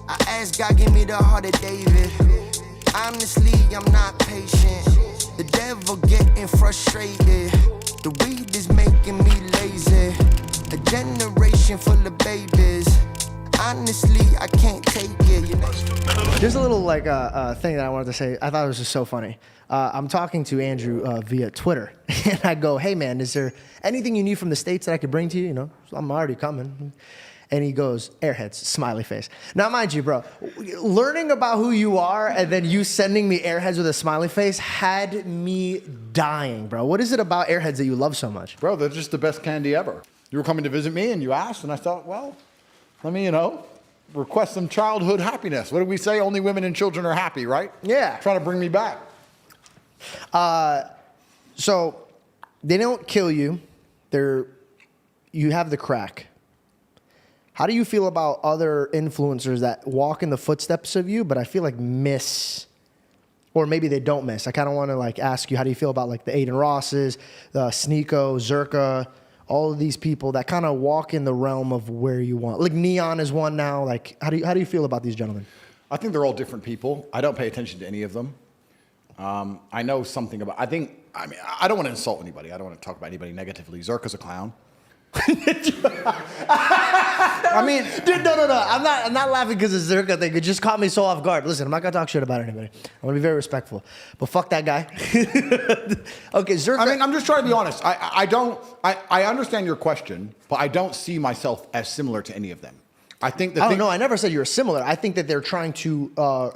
I ask God, give me the heart of David. Honestly, I'm not patient. The devil getting frustrated. The weed is making me lazy. A generation full of babies. Honestly, I can't take it. There's a little thing that I wanted to say. I thought it was just so funny. I'm talking to Andrew via Twitter, and I go, "Hey man, is there anything you need from the States that I could bring to you? You know, I'm already coming." And he goes, "Airheads," smiley face. Now, mind you, bro, learning about who you are and then you sending me Airheads with a smiley face had me dying, bro. What is it about Airheads that you love so much? Bro, they're just the best candy ever. You were coming to visit me and you asked, and I thought, well, let me, request some childhood happiness. What do we say? Only women and children are happy, right? Yeah. Trying to bring me back. So they don't kill you. You have the crack. How do you feel about other influencers that walk in the footsteps of you, but I feel like miss, or maybe they don't miss? I kind of want to ask you, how do you feel about the Aiden Rosses, Sneeko, Zerka, all of these people that kind of walk in the realm of where you want? Like Neon is one now. How do you feel about these gentlemen? I think they're all different people. I don't pay attention to any of them. I know something about. I don't want to insult anybody. I don't want to talk about anybody negatively. Zerka's a clown. Dude, no. I'm not laughing because of Zerka thing. It just caught me so off guard. Listen, I'm not gonna talk shit about anybody. I'm gonna be very respectful. But fuck that guy. Okay, Zerka. I'm just trying to be honest. I understand your question, but I don't see myself as similar to any of them. I think that. No, I never said you were similar. I think that they're trying to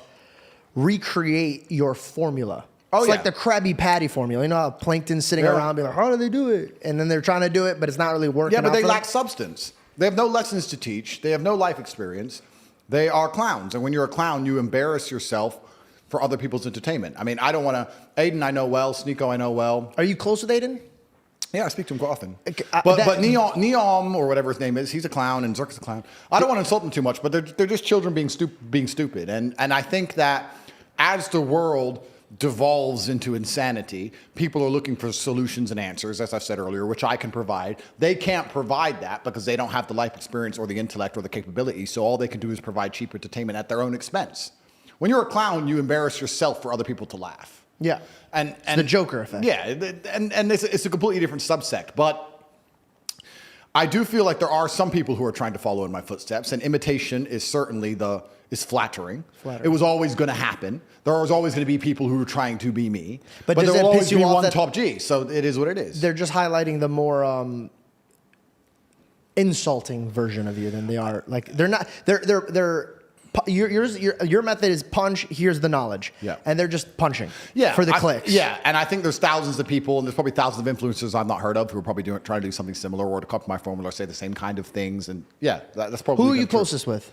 recreate your formula. It's like the Krabby Patty formula. You know how Plankton's sitting around being like, how do they do it? And then they're trying to do it, but it's not really working. Yeah, but they lack substance. They have no lessons to teach. They have no life experience. They are clowns. And when you're a clown, you embarrass yourself for other people's entertainment. I mean, I don't want to... Aiden I know well. Sneeko I know well. Are you close with Aiden? Yeah, I speak to him quite often. But Neom, or whatever his name is, he's a clown and Zerka's a clown. I don't want to insult them too much, but they're just children being stupid. And I think that as the world devolves into insanity, people are looking for solutions and answers, as I've said earlier, which I can provide. They can't provide that because they don't have the life experience or the intellect or the capability, so all they can do is provide cheap entertainment at their own expense. When you're a clown, you embarrass yourself for other people to laugh. Yeah. And the Joker effect. Yeah, and it's a completely different subsect, but I do feel like there are some people who are trying to follow in my footsteps, and imitation is certainly flattering. It was always going to happen. There was always going to be people who were trying to be me. But there will always be one top G, so it is what it is. They're just highlighting the more insulting version of you than they are. They're not. Your method is punch. Here's the knowledge. Yeah. And they're just punching. Yeah. For the clicks. Yeah. And I think there's thousands of people, and there's probably thousands of influencers I've not heard of who are probably trying to do something similar or to copy my formula or say the same kind of things. And yeah, that's probably. Who are you closest with?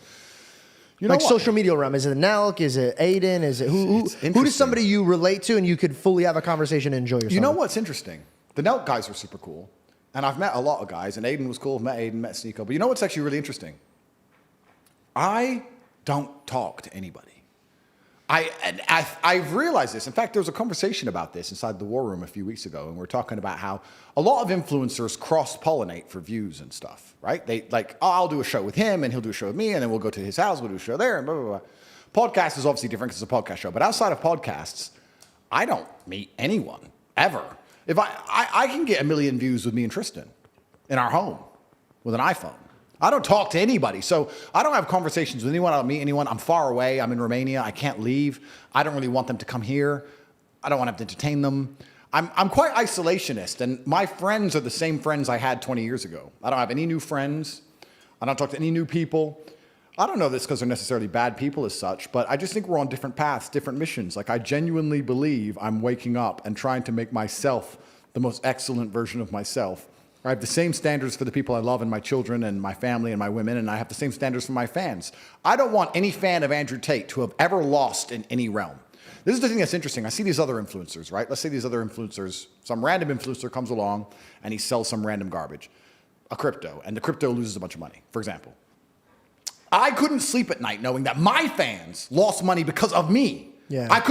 Social media realm. Is it Nelk? Is it Aiden? Is it who does somebody you relate to and you could fully have a conversation and enjoy yourself? You know what's interesting? The Nelk guys are super cool. And I've met a lot of guys, and Aiden was cool. I've met Aiden, met Sneeko. But you know what's actually really interesting? I don't talk to anybody. I've realized this. In fact, there was a conversation about this inside the War Room a few weeks ago, and we're talking about how a lot of influencers cross-pollinate for views and stuff, right? They I'll do a show with him, and he'll do a show with me, and then we'll go to his house, we'll do a show there, and blah, blah, blah. Podcast is obviously different because it's a podcast show, but outside of podcasts, I don't meet anyone, ever. If I can get 1 million views with me and Tristan in our home with an iPhone. I don't talk to anybody, so I don't have conversations with anyone. I don't meet anyone. I'm far away. I'm in Romania. I can't leave. I don't really want them to come here. I don't want to entertain them. I'm quite isolationist, and my friends are the same friends I had 20 years ago. I don't have any new friends. I don't talk to any new people. I don't know this because they're necessarily bad people as such, but I just think we're on different paths, different missions. I genuinely believe I'm waking up and trying to make myself the most excellent version of myself. I have the same standards for the people I love and my children and my family and my women, and I have the same standards for my fans. I don't want any fan of Andrew Tate to have ever lost in any realm. This is the thing that's interesting. I see these other influencers, right? Let's say these other influencers, some random influencer comes along and he sells some random garbage, a crypto, and the crypto loses a bunch of money, for example. I couldn't sleep at night knowing that my fans lost money because of me. Yeah. I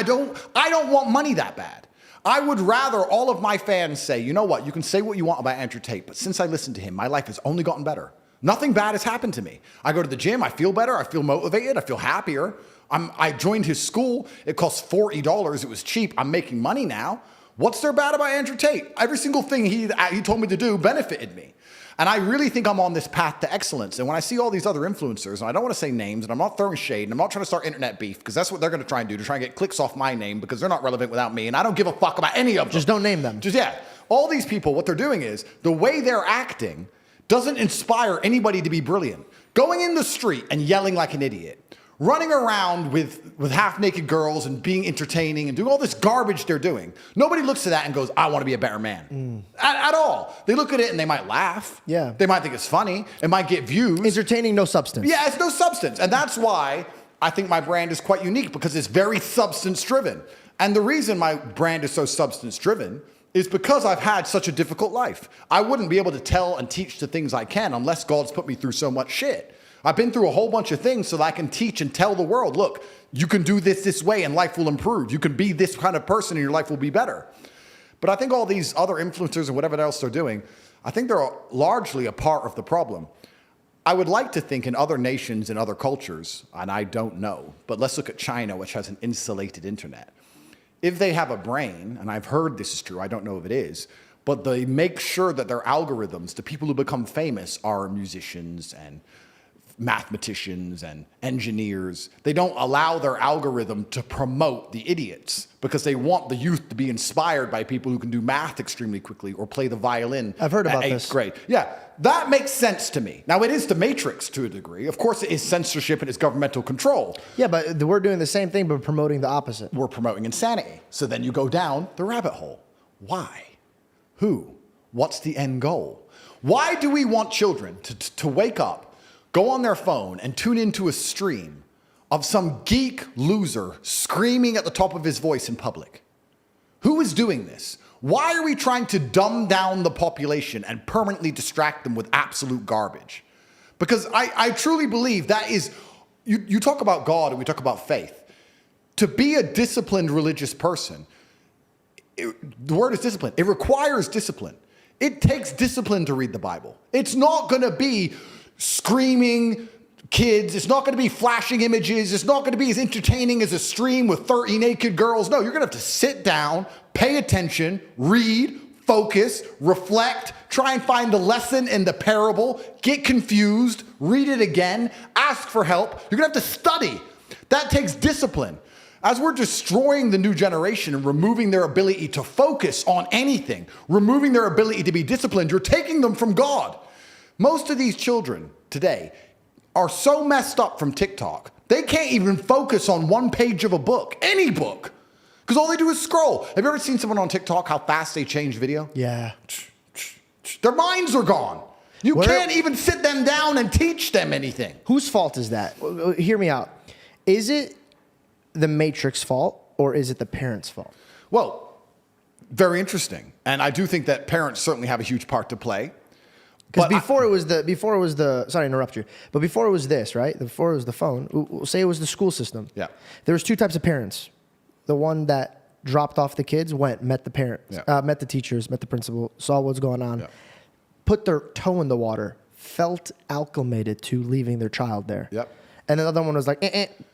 don't want money that bad. I would rather all of my fans say, you know what, you can say what you want about Andrew Tate, but since I listened to him, my life has only gotten better. Nothing bad has happened to me. I go to the gym, I feel better, I feel motivated, I feel happier. I joined his school. It cost $40. It was cheap. I'm making money now. What's there bad about Andrew Tate? Every single thing he told me to do benefited me. And I really think I'm on this path to excellence. And when I see all these other influencers, and I don't want to say names, and I'm not throwing shade, and I'm not trying to start internet beef, because that's what they're going to try and do, to try and get clicks off my name, because they're not relevant without me, and I don't give a fuck about any of them. Just don't name them. All these people, what they're doing is, the way they're acting doesn't inspire anybody to be brilliant. Going in the street and yelling like an idiot, running around with half-naked girls and being entertaining and doing all this garbage they're doing. Nobody looks at that and goes, I want to be a better man. At all. They look at it and they might laugh. Yeah. They might think it's funny. It might get views. Entertaining, no substance. Yeah, it's no substance. And that's why I think my brand is quite unique, because it's very substance-driven. And the reason my brand is so substance-driven is because I've had such a difficult life. I wouldn't be able to tell and teach the things I can unless God's put me through so much shit. I've been through a whole bunch of things so that I can teach and tell the world, look, you can do this way and life will improve. You can be this kind of person and your life will be better. But I think all these other influencers and whatever else they're doing, I think they're largely a part of the problem. I would like to think in other nations and other cultures, and I don't know, but let's look at China, which has an insulated internet. If they have a brain, and I've heard this is true, I don't know if it is, but they make sure that their algorithms, the people who become famous, are musicians and mathematicians and engineers. They don't allow their algorithm to promote the idiots, because they want the youth to be inspired by people who can do math extremely quickly or play the violin. I've heard about at 8th this. grade. Yeah, that makes sense to me. Now, it is the Matrix to a degree. Of course, it is censorship and it's governmental control. Yeah, but we're doing the same thing, but promoting the opposite. We're promoting insanity. So then you go down the rabbit hole. Why? Who? What's the end goal? Why do we want children to wake up, go on their phone and tune into a stream of some geek loser screaming at the top of his voice in public? Who is doing this? Why are we trying to dumb down the population and permanently distract them with absolute garbage? Because I truly believe that is, you talk about God and we talk about faith. To be a disciplined religious person, the word is discipline. It requires discipline. It takes discipline to read the Bible. It's not going to be screaming kids. It's not going to be flashing images. It's not going to be as entertaining as a stream with 30 naked girls. No, you're going to have to sit down, pay attention, read, focus, reflect, try and find the lesson in the parable, get confused, read it again, ask for help. You're going to have to study. That takes discipline. As we're destroying the new generation and removing their ability to focus on anything, removing their ability to be disciplined, you're taking them from God. Most of these children today are so messed up from TikTok, they can't even focus on one page of a book, any book, because all they do is scroll. Have you ever seen someone on TikTok, how fast they change video? Yeah. Their minds are gone. You can't even sit them down and teach them anything. Whose fault is that? Hear me out. Is it the Matrix fault or is it the parents' fault? Well, very interesting. And I do think that parents certainly have a huge part to play. Because before it was the sorry to interrupt you, but before it was this, right? Before it was the phone. We'll say it was the school system. Yeah. There was two types of parents. The one that dropped off the kids, met the parents, met the teachers, met the principal, saw what's going on, put their toe in the water, felt acclimated to leaving their child there. Yep. And another one was like,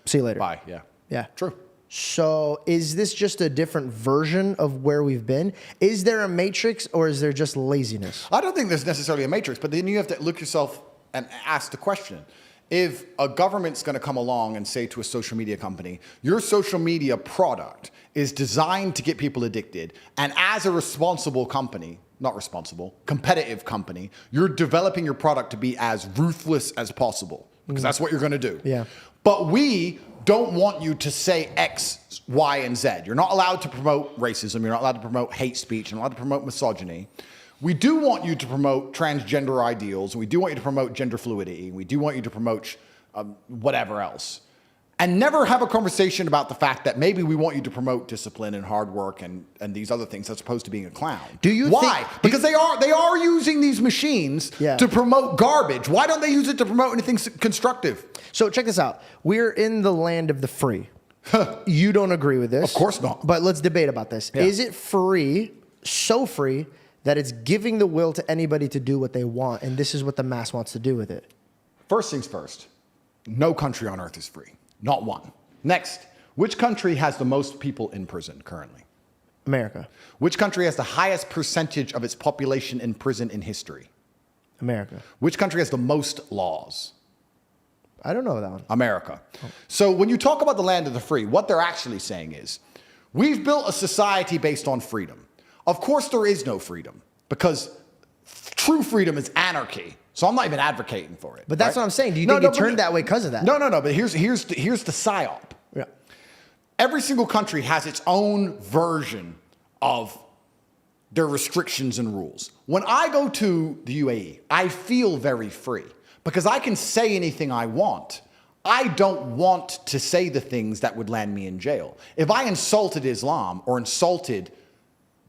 see you later. Bye. Yeah. Yeah. True. So is this just a different version of where we've been? Is there a matrix or is there just laziness? I don't think there's necessarily a matrix, but then you have to look yourself and ask the question. If a government's going to come along and say to a social media company, your social media product is designed to get people addicted, and as a responsible company, not responsible, competitive company, you're developing your product to be as ruthless as possible, because that's what you're going to do. Yeah. But we don't want you to say X, Y, and Z. You're not allowed to promote racism. You're not allowed to promote hate speech. You're not allowed to promote misogyny. We do want you to promote transgender ideals. And we do want you to promote gender fluidity. We do want you to promote whatever else. And never have a conversation about the fact that maybe we want you to promote discipline and hard work and these other things as opposed to being a clown. Do you Why? think, because they are using these machines to promote garbage. Why don't they use it to promote anything constructive? So check this out. We're in the land of the free. You don't agree with this. Of course not. But let's debate about this. Yeah. Is it free, so free, that it's giving the will to anybody to do what they want, and this is what the mass wants to do with it. First things first, no country on earth is free. Not one. Next, which country has the most people in prison currently? America. Which country has the highest percentage of its population in prison in history? America. Which country has the most laws? I don't know that one. America. So when you talk about the land of the free, what they're actually saying is, we've built a society based on freedom. Of course there is no freedom, because true freedom is anarchy. So I'm not even advocating for it. But that's right? what I'm saying. Do you think it turned that way because of that? No. But here's the psyop. Yeah. Every single country has its own version of their restrictions and rules. When I go to the UAE, I feel very free because I can say anything I want. I don't want to say the things that would land me in jail. If I insulted Islam or insulted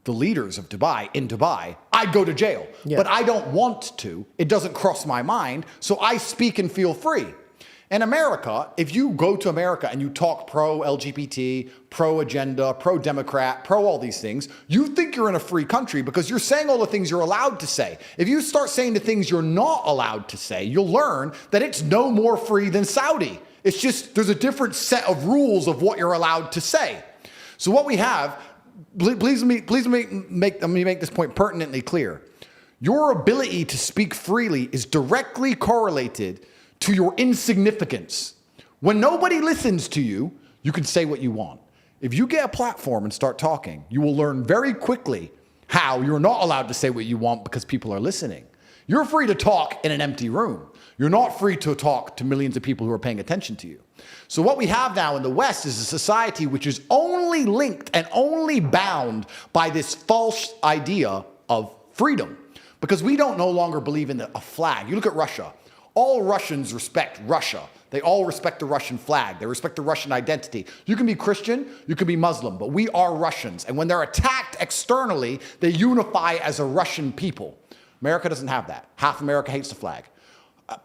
the leaders of Dubai in Dubai, I'd go to jail. Yeah. But I don't want to. It doesn't cross my mind. So I speak and feel free. In America, if you go to America and you talk pro-LGBT, pro-agenda, pro-democrat, pro all these things, you think you're in a free country because you're saying all the things you're allowed to say. If you start saying the things you're not allowed to say, you'll learn that it's no more free than Saudi. It's just there's a different set of rules of what you're allowed to say. So what we have, please let me make this point pertinently clear. Your ability to speak freely is directly correlated to your insignificance. When nobody listens to you, you can say what you want. If you get a platform and start talking, you will learn very quickly how you're not allowed to say what you want because people are listening. You're free to talk in an empty room. You're not free to talk to millions of people who are paying attention to you. So what we have now in the West is a society which is only linked and only bound by this false idea of freedom, because we don't no longer believe in a flag. You look at Russia. All Russians respect Russia. They all respect the Russian flag. They respect the Russian identity. You can be Christian, you can be Muslim, but we are Russians. And when they're attacked externally, they unify as a Russian people. America doesn't have that. Half America hates the flag.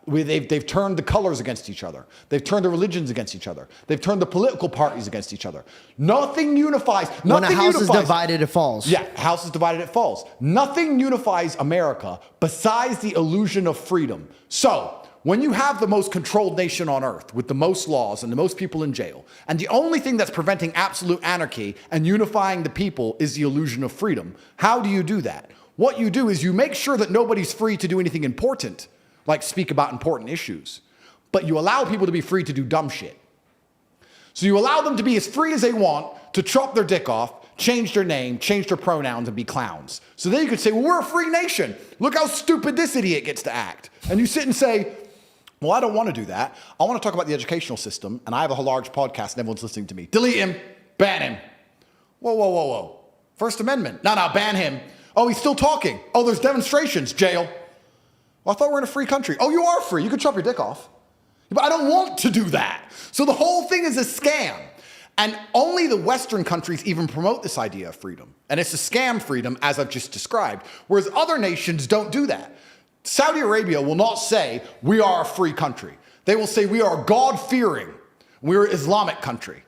They've turned the colors against each other. They've turned the religions against each other. They've turned the political parties against each other. Nothing unifies. When a house is divided, it falls. Yeah, house is divided, it falls. Nothing unifies America besides the illusion of freedom. So, when you have the most controlled nation on earth with the most laws and the most people in jail, and the only thing that's preventing absolute anarchy and unifying the people is the illusion of freedom, how do you do that? What you do is you make sure that nobody's free to do anything important, like speak about important issues, but you allow people to be free to do dumb shit. So you allow them to be as free as they want to chop their dick off, change their name, change their pronouns, and be clowns. So then you could say, well, we're a free nation. Look how stupid this idiot gets to act. And you sit and say, well, I don't want to do that. I want to talk about the educational system, and I have a large podcast, and everyone's listening to me. Delete him. Ban him. Whoa. First Amendment. No, ban him. Oh, he's still talking. Oh, there's demonstrations. Jail. Well, I thought we were in a free country. Oh, you are free. You can chop your dick off. But I don't want to do that. So the whole thing is a scam. And only the Western countries even promote this idea of freedom. And it's a scam freedom, as I've just described, whereas other nations don't do that. Saudi Arabia will not say, we are a free country. They will say, we are God-fearing. We're an Islamic country.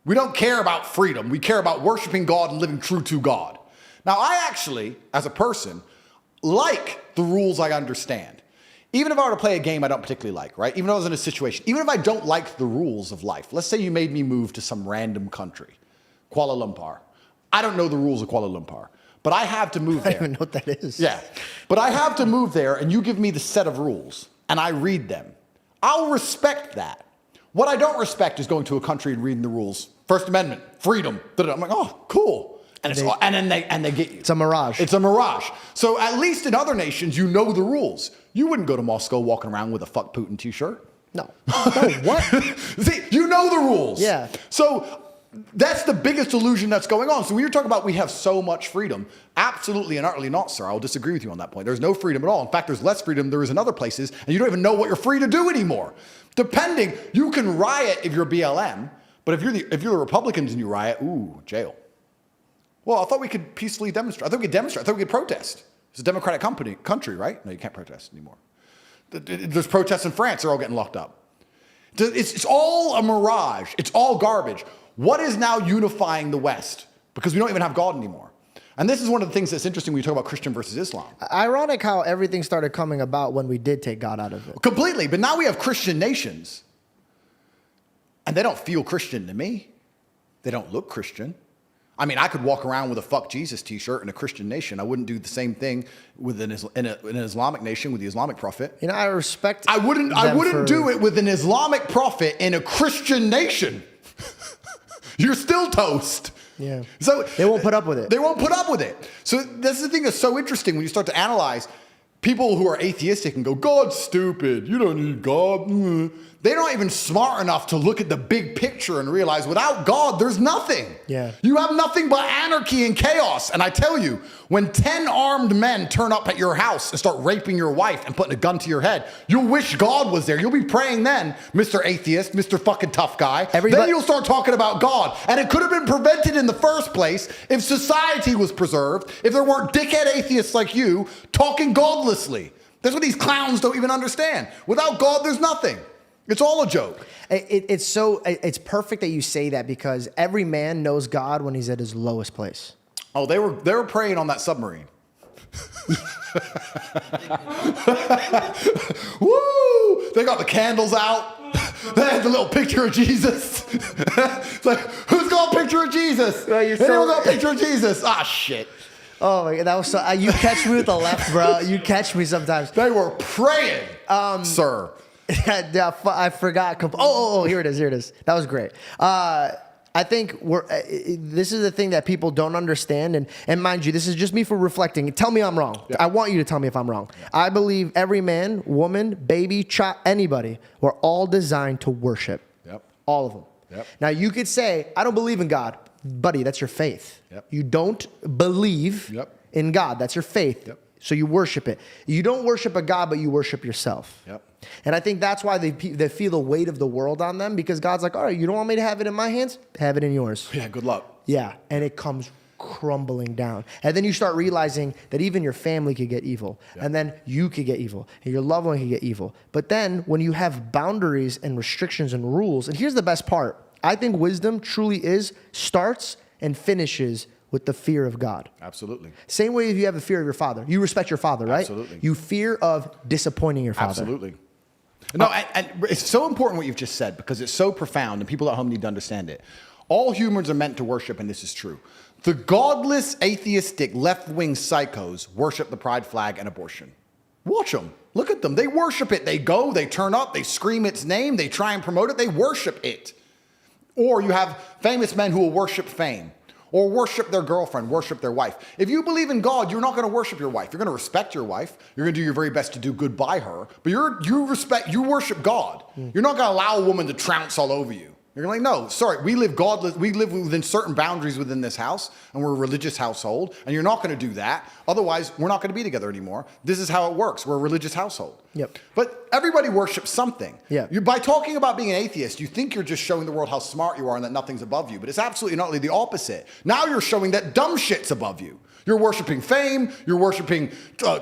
We don't care about freedom. We care about worshiping God and living true to God. Now, I actually, as a person, like the rules I understand. Even if I were to play a game I don't particularly like, right? Even if I was in a situation, even if I don't like the rules of life. Let's say you made me move to some random country, Kuala Lumpur. I don't know the rules of Kuala Lumpur. But I have to move there. I don't even know what that is. Yeah. But I have to move there, and you give me the set of rules, and I read them. I'll respect that. What I don't respect is going to a country and reading the rules. First Amendment, freedom. I'm like, oh, cool. And then they get you. It's a mirage. It's a mirage. So at least in other nations, you know the rules. You wouldn't go to Moscow walking around with a fuck Putin t-shirt. No. No, what? See, you know the rules. Yeah. So that's the biggest illusion that's going on. So when you're talking about we have so much freedom, absolutely and utterly not, sir. I'll disagree with you on that point. There's no freedom at all. In fact, there's less freedom than there is in other places, and you don't even know what you're free to do anymore. Depending, you can riot if you're BLM, but if you're the Republicans and you riot, ooh, jail. Well, I thought we could peacefully demonstrate. I thought we could demonstrate. I thought we could protest. It's a democratic country, right? No, you can't protest anymore. There's protests in France. They're all getting locked up. It's all a mirage. It's all garbage. What is now unifying the West? Because we don't even have God anymore. And this is one of the things that's interesting when you talk about Christian versus Islam. Ironic how everything started coming about when we did take God out of it. Completely. But now we have Christian nations. And they don't feel Christian to me. They don't look Christian. I mean, I could walk around with a "fuck Jesus" t-shirt in a Christian nation. I wouldn't do the same thing with in an Islamic nation with the Islamic prophet. You know, I respect. I wouldn't do it with an Islamic prophet in a Christian nation. You're still toast. Yeah. So they won't put up with it. They won't put up with it. So that's the thing that's so interesting when you start to analyze people who are atheistic and go, "God's stupid. You don't need God." They're not even smart enough to look at the big picture and realize without God, there's nothing. Yeah. You have nothing but anarchy and chaos. And I tell you, when 10 armed men turn up at your house and start raping your wife and putting a gun to your head, you'll wish God was there. You'll be praying then, Mr. Atheist, Mr. fucking tough guy. Then you'll start talking about God. And it could have been prevented in the first place if society was preserved, if there weren't dickhead atheists like you talking godlessly. That's what these clowns don't even understand. Without God, there's nothing. It's all a joke. It's perfect that you say that because every man knows God when he's at his lowest place. Oh, they were praying on that submarine. Woo! They got the candles out. They had the little picture of Jesus. It's like, who's got a picture of Jesus? Well, Anyone got a picture of Jesus? Ah, shit. Oh my God, that was so. You catch me with the left, bro. You catch me sometimes. They were praying, sir. Yeah, I forgot. Here it is. That was great. I think this is the thing that people don't understand. And mind you, this is just me for reflecting. Tell me I'm wrong. Yep. I want you to tell me if I'm wrong. Yep. I believe every man, woman, baby, child, anybody, we're all designed to worship. Yep. All of them. Yep. Now you could say, I don't believe in God. Buddy, that's your faith. Yep. You don't believe in God. That's your faith. Yep. So you worship it. You don't worship a God, but you worship yourself. Yep. And I think that's why they feel the weight of the world on them because God's like, all right, you don't want me to have it in my hands? Have it in yours. Yeah, good luck. Yeah, and it comes crumbling down. And then you start realizing that even your family could get evil. Yep. And then you could get evil. And your loved one could get evil. But then when you have boundaries and restrictions and rules, and here's the best part. I think wisdom truly starts and finishes with the fear of God. Absolutely. Same way if you have the fear of your father. You respect your father, right? Absolutely. You fear of disappointing your father. Absolutely. No, and it's so important what you've just said because it's so profound and people at home need to understand it. All humans are meant to worship, and this is true. The godless, atheistic, left-wing psychos worship the pride flag and abortion. Watch them. Look at them. They worship it. They go, they turn up, they scream its name, they try and promote it, they worship it. Or you have famous men who will worship fame. Or worship their girlfriend, worship their wife. If you believe in God, you're not going to worship your wife. You're going to respect your wife. You're going to do your very best to do good by her. But you worship God. You're not going to allow a woman to trounce all over you. You're like, no, sorry, we live godless. We live within certain boundaries within this house, and we're a religious household, and you're not going to do that. Otherwise, we're not going to be together anymore. This is how it works. We're a religious household. Yep. But everybody worships something. Yeah. By talking about being an atheist, you think you're just showing the world how smart you are and that nothing's above you, but it's absolutely not really the opposite. Now you're showing that dumb shit's above you. You're worshiping fame. You're worshiping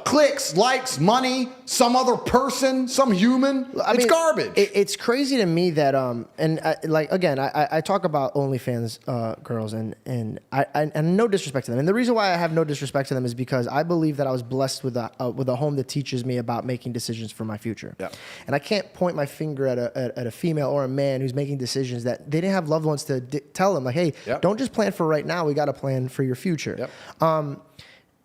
clicks, likes, money, some other person, some human. It's garbage. It's crazy to me that I talk about OnlyFans girls and no disrespect to them. And the reason why I have no disrespect to them is because I believe that I was blessed with a home that teaches me about making decisions for my future. Yeah. And I can't point my finger at a female or a man who's making decisions that they didn't have loved ones to tell them like, hey, don't just plan for right now. We got to plan for your future. Yep.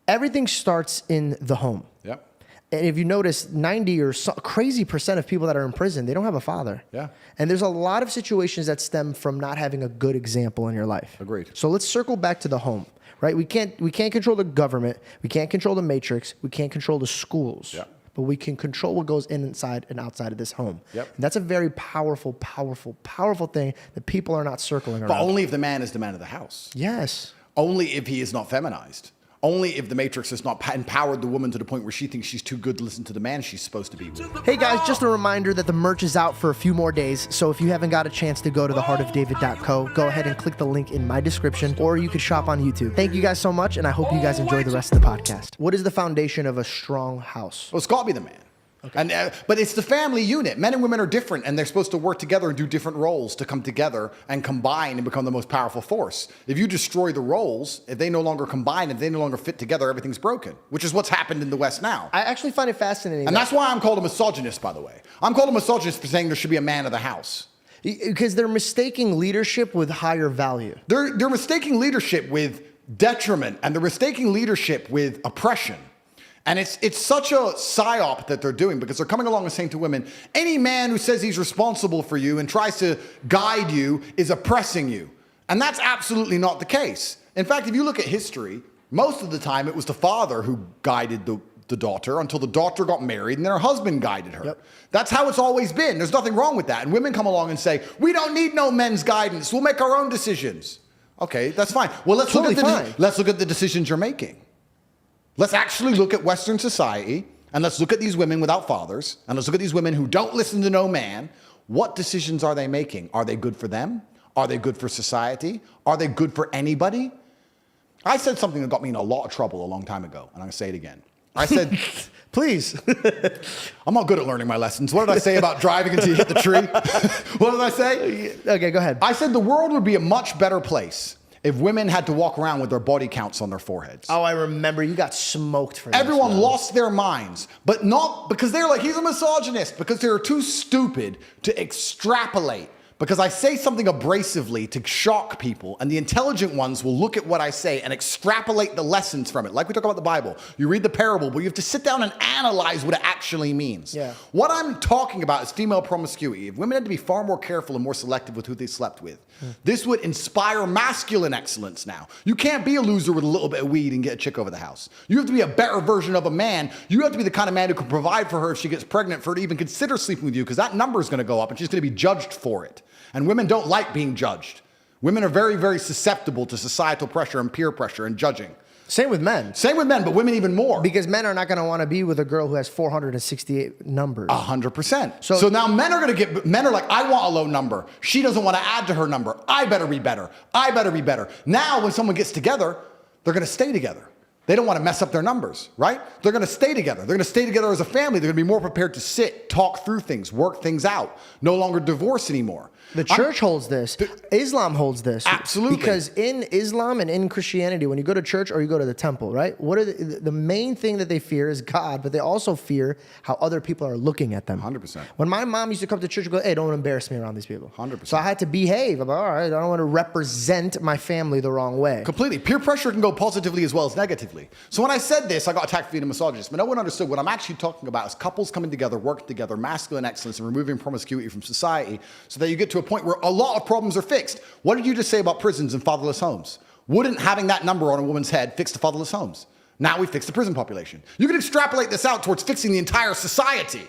Everything starts in the home. Yep. And if you notice, 90 or so crazy percent of people that are in prison, they don't have a father. Yeah. And there's a lot of situations that stem from not having a good example in your life. Agreed. So let's circle back to the home, right? We can't control the government. We can't control the matrix. We can't control the schools. Yeah. But we can control what goes inside and outside of this home. Yep. And that's a very powerful, powerful, powerful thing that people are not circling around. But only if the man is the man of the house. Yes. Only if he is not feminized. Only if the Matrix has not empowered the woman to the point where she thinks she's too good to listen to the man she's supposed to be with. Hey guys, just a reminder that the merch is out for a few more days, so if you haven't got a chance to go to theheartofdavid.co, go ahead and click the link in my description, or you could shop on YouTube. Thank you guys so much, and I hope you guys enjoy the rest of the podcast. What is the foundation of a strong house? Well, it's got to be the man. Okay. And but it's the family unit. Men and women are different, and they're supposed to work together and do different roles to come together and combine and become the most powerful force. If you destroy the roles, if they no longer combine, if they no longer fit together, everything's broken, which is what's happened in the West now. I actually find it fascinating. And that's why I'm called a misogynist, by the way. I'm called a misogynist for saying there should be a man of the house. Because they're mistaking leadership with higher value. They're mistaking leadership with detriment, and they're mistaking leadership with oppression. And it's such a psyop that they're doing, because they're coming along and saying to women, any man who says he's responsible for you and tries to guide you is oppressing you. And that's absolutely not the case. In fact, if you look at history, most of the time it was the father who guided the daughter until the daughter got married and then her husband guided her. Yep. That's how it's always been. There's nothing wrong with that. And women come along and say, we don't need no men's guidance. We'll make our own decisions. Okay, that's fine. Well, let's look at the decisions you're making. Let's actually look at Western society, and let's look at these women without fathers, and let's look at these women who don't listen to no man. What decisions are they making? Are they good for them? Are they good for society? Are they good for anybody? I said something that got me in a lot of trouble a long time ago, and I'm going to say it again. I said, please. I'm not good at learning my lessons. What did I say about driving until you hit the tree? What did I say? Okay, go ahead. I said the world would be a much better place if women had to walk around with their body counts on their foreheads. Oh, I remember. You got smoked for this. Everyone lost their minds, but not because they're like, he's a misogynist, because they're too stupid to extrapolate. Because I say something abrasively to shock people, and the intelligent ones will look at what I say and extrapolate the lessons from it. Like we talk about the Bible. You read the parable, but you have to sit down and analyze what it actually means. Yeah. What I'm talking about is female promiscuity. If women had to be far more careful and more selective with who they slept with, this would inspire masculine excellence now. You can't be a loser with a little bit of weed and get a chick over the house. You have to be a better version of a man. You have to be the kind of man who can provide for her if she gets pregnant, for her to even consider sleeping with you, because that number is going to go up and she's going to be judged for it. And women don't like being judged. Women are very, very susceptible to societal pressure and peer pressure and judging. Same with men. Same with men, but women even more. Because men are not going to want to be with a girl who has 468 numbers. 100%. So now men are like, I want a low number. She doesn't want to add to her number. I better be better. I better be better. Now when someone gets together, they're going to stay together. They don't want to mess up their numbers, right? They're going to stay together. They're going to stay together as a family. They're going to be more prepared to sit, talk through things, work things out. No longer divorce anymore. The church holds this. Islam holds this. Absolutely. Because in Islam and in Christianity, when you go to church or you go to the temple, right? What are the main thing that they fear is God, but they also fear how other people are looking at them. 100%. When my mom used to come to church and go, hey, don't embarrass me around these people. 100%. So I had to behave. I'm like, all right, I don't want to represent my family the wrong way. Completely. Peer pressure can go positively as well as negatively. So when I said this, I got attacked for being a misogynist, but no one understood what I'm actually talking about is couples coming together, working together, masculine excellence, and removing promiscuity from society so that you get to a point where a lot of problems are fixed. What did you just say about prisons and fatherless homes? Wouldn't having that number on a woman's head fix the fatherless homes? Now we fix the prison population. You can extrapolate this out towards fixing the entire society.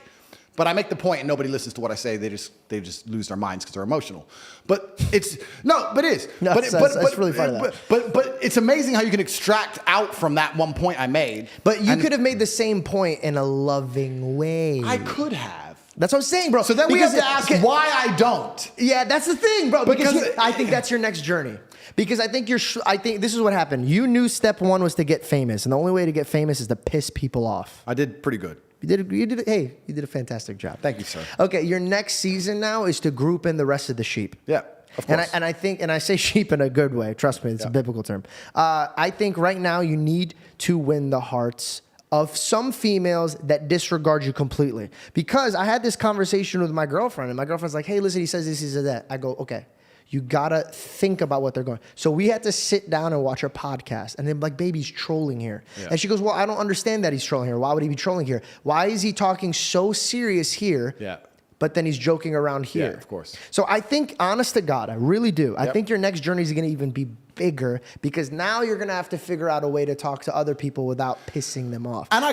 But I make the point and nobody listens to what I say. They just lose their minds because they're emotional. But it's it is. No, that's really funny. But it's amazing how you can extract out from that one point I made. But you could have made the same point in a loving way. I could have. That's what I'm saying, bro. So then we have to ask why I don't. Yeah, that's the thing, bro. Because I think that's your next journey. Because I think this is what happened. You knew step one was to get famous, and the only way to get famous is to piss people off. I did pretty good. You did a fantastic job. Thank you, sir. Okay, your next season now is to group in the rest of the sheep. Yeah, of course. And I say sheep in a good way. Trust me, it's a biblical term. I think right now you need to win the hearts of some females that disregard you completely. Because I had this conversation with my girlfriend, and my girlfriend's like, hey, listen, he says this, he says that. I go, okay. You gotta think about what they're going. So we had to sit down and watch a podcast, and then like, baby's trolling here. Yeah. And she goes, well, I don't understand that he's trolling here. Why would he be trolling here? Why is he talking so serious here? Yeah. But then he's joking around here. Yeah, of course. So I think, honest to God, I really do. I think your next journey is going to even be bigger because now you're going to have to figure out a way to talk to other people without pissing them off. And I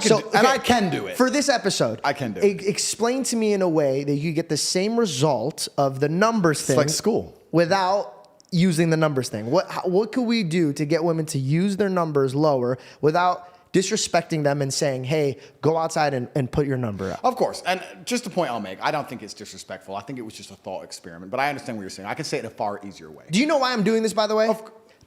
can do it. For this episode, I can do it. Explain to me in a way that you get the same result of the numbers thing. It's like school. Without using the numbers thing. What could we do to get women to use their numbers lower without disrespecting them and saying, hey, go outside and put your number up? Of course. And just a point I'll make, I don't think it's disrespectful. I think it was just a thought experiment. But I understand what you're saying. I can say it in a far easier way. Do you know why I'm doing this, by the way?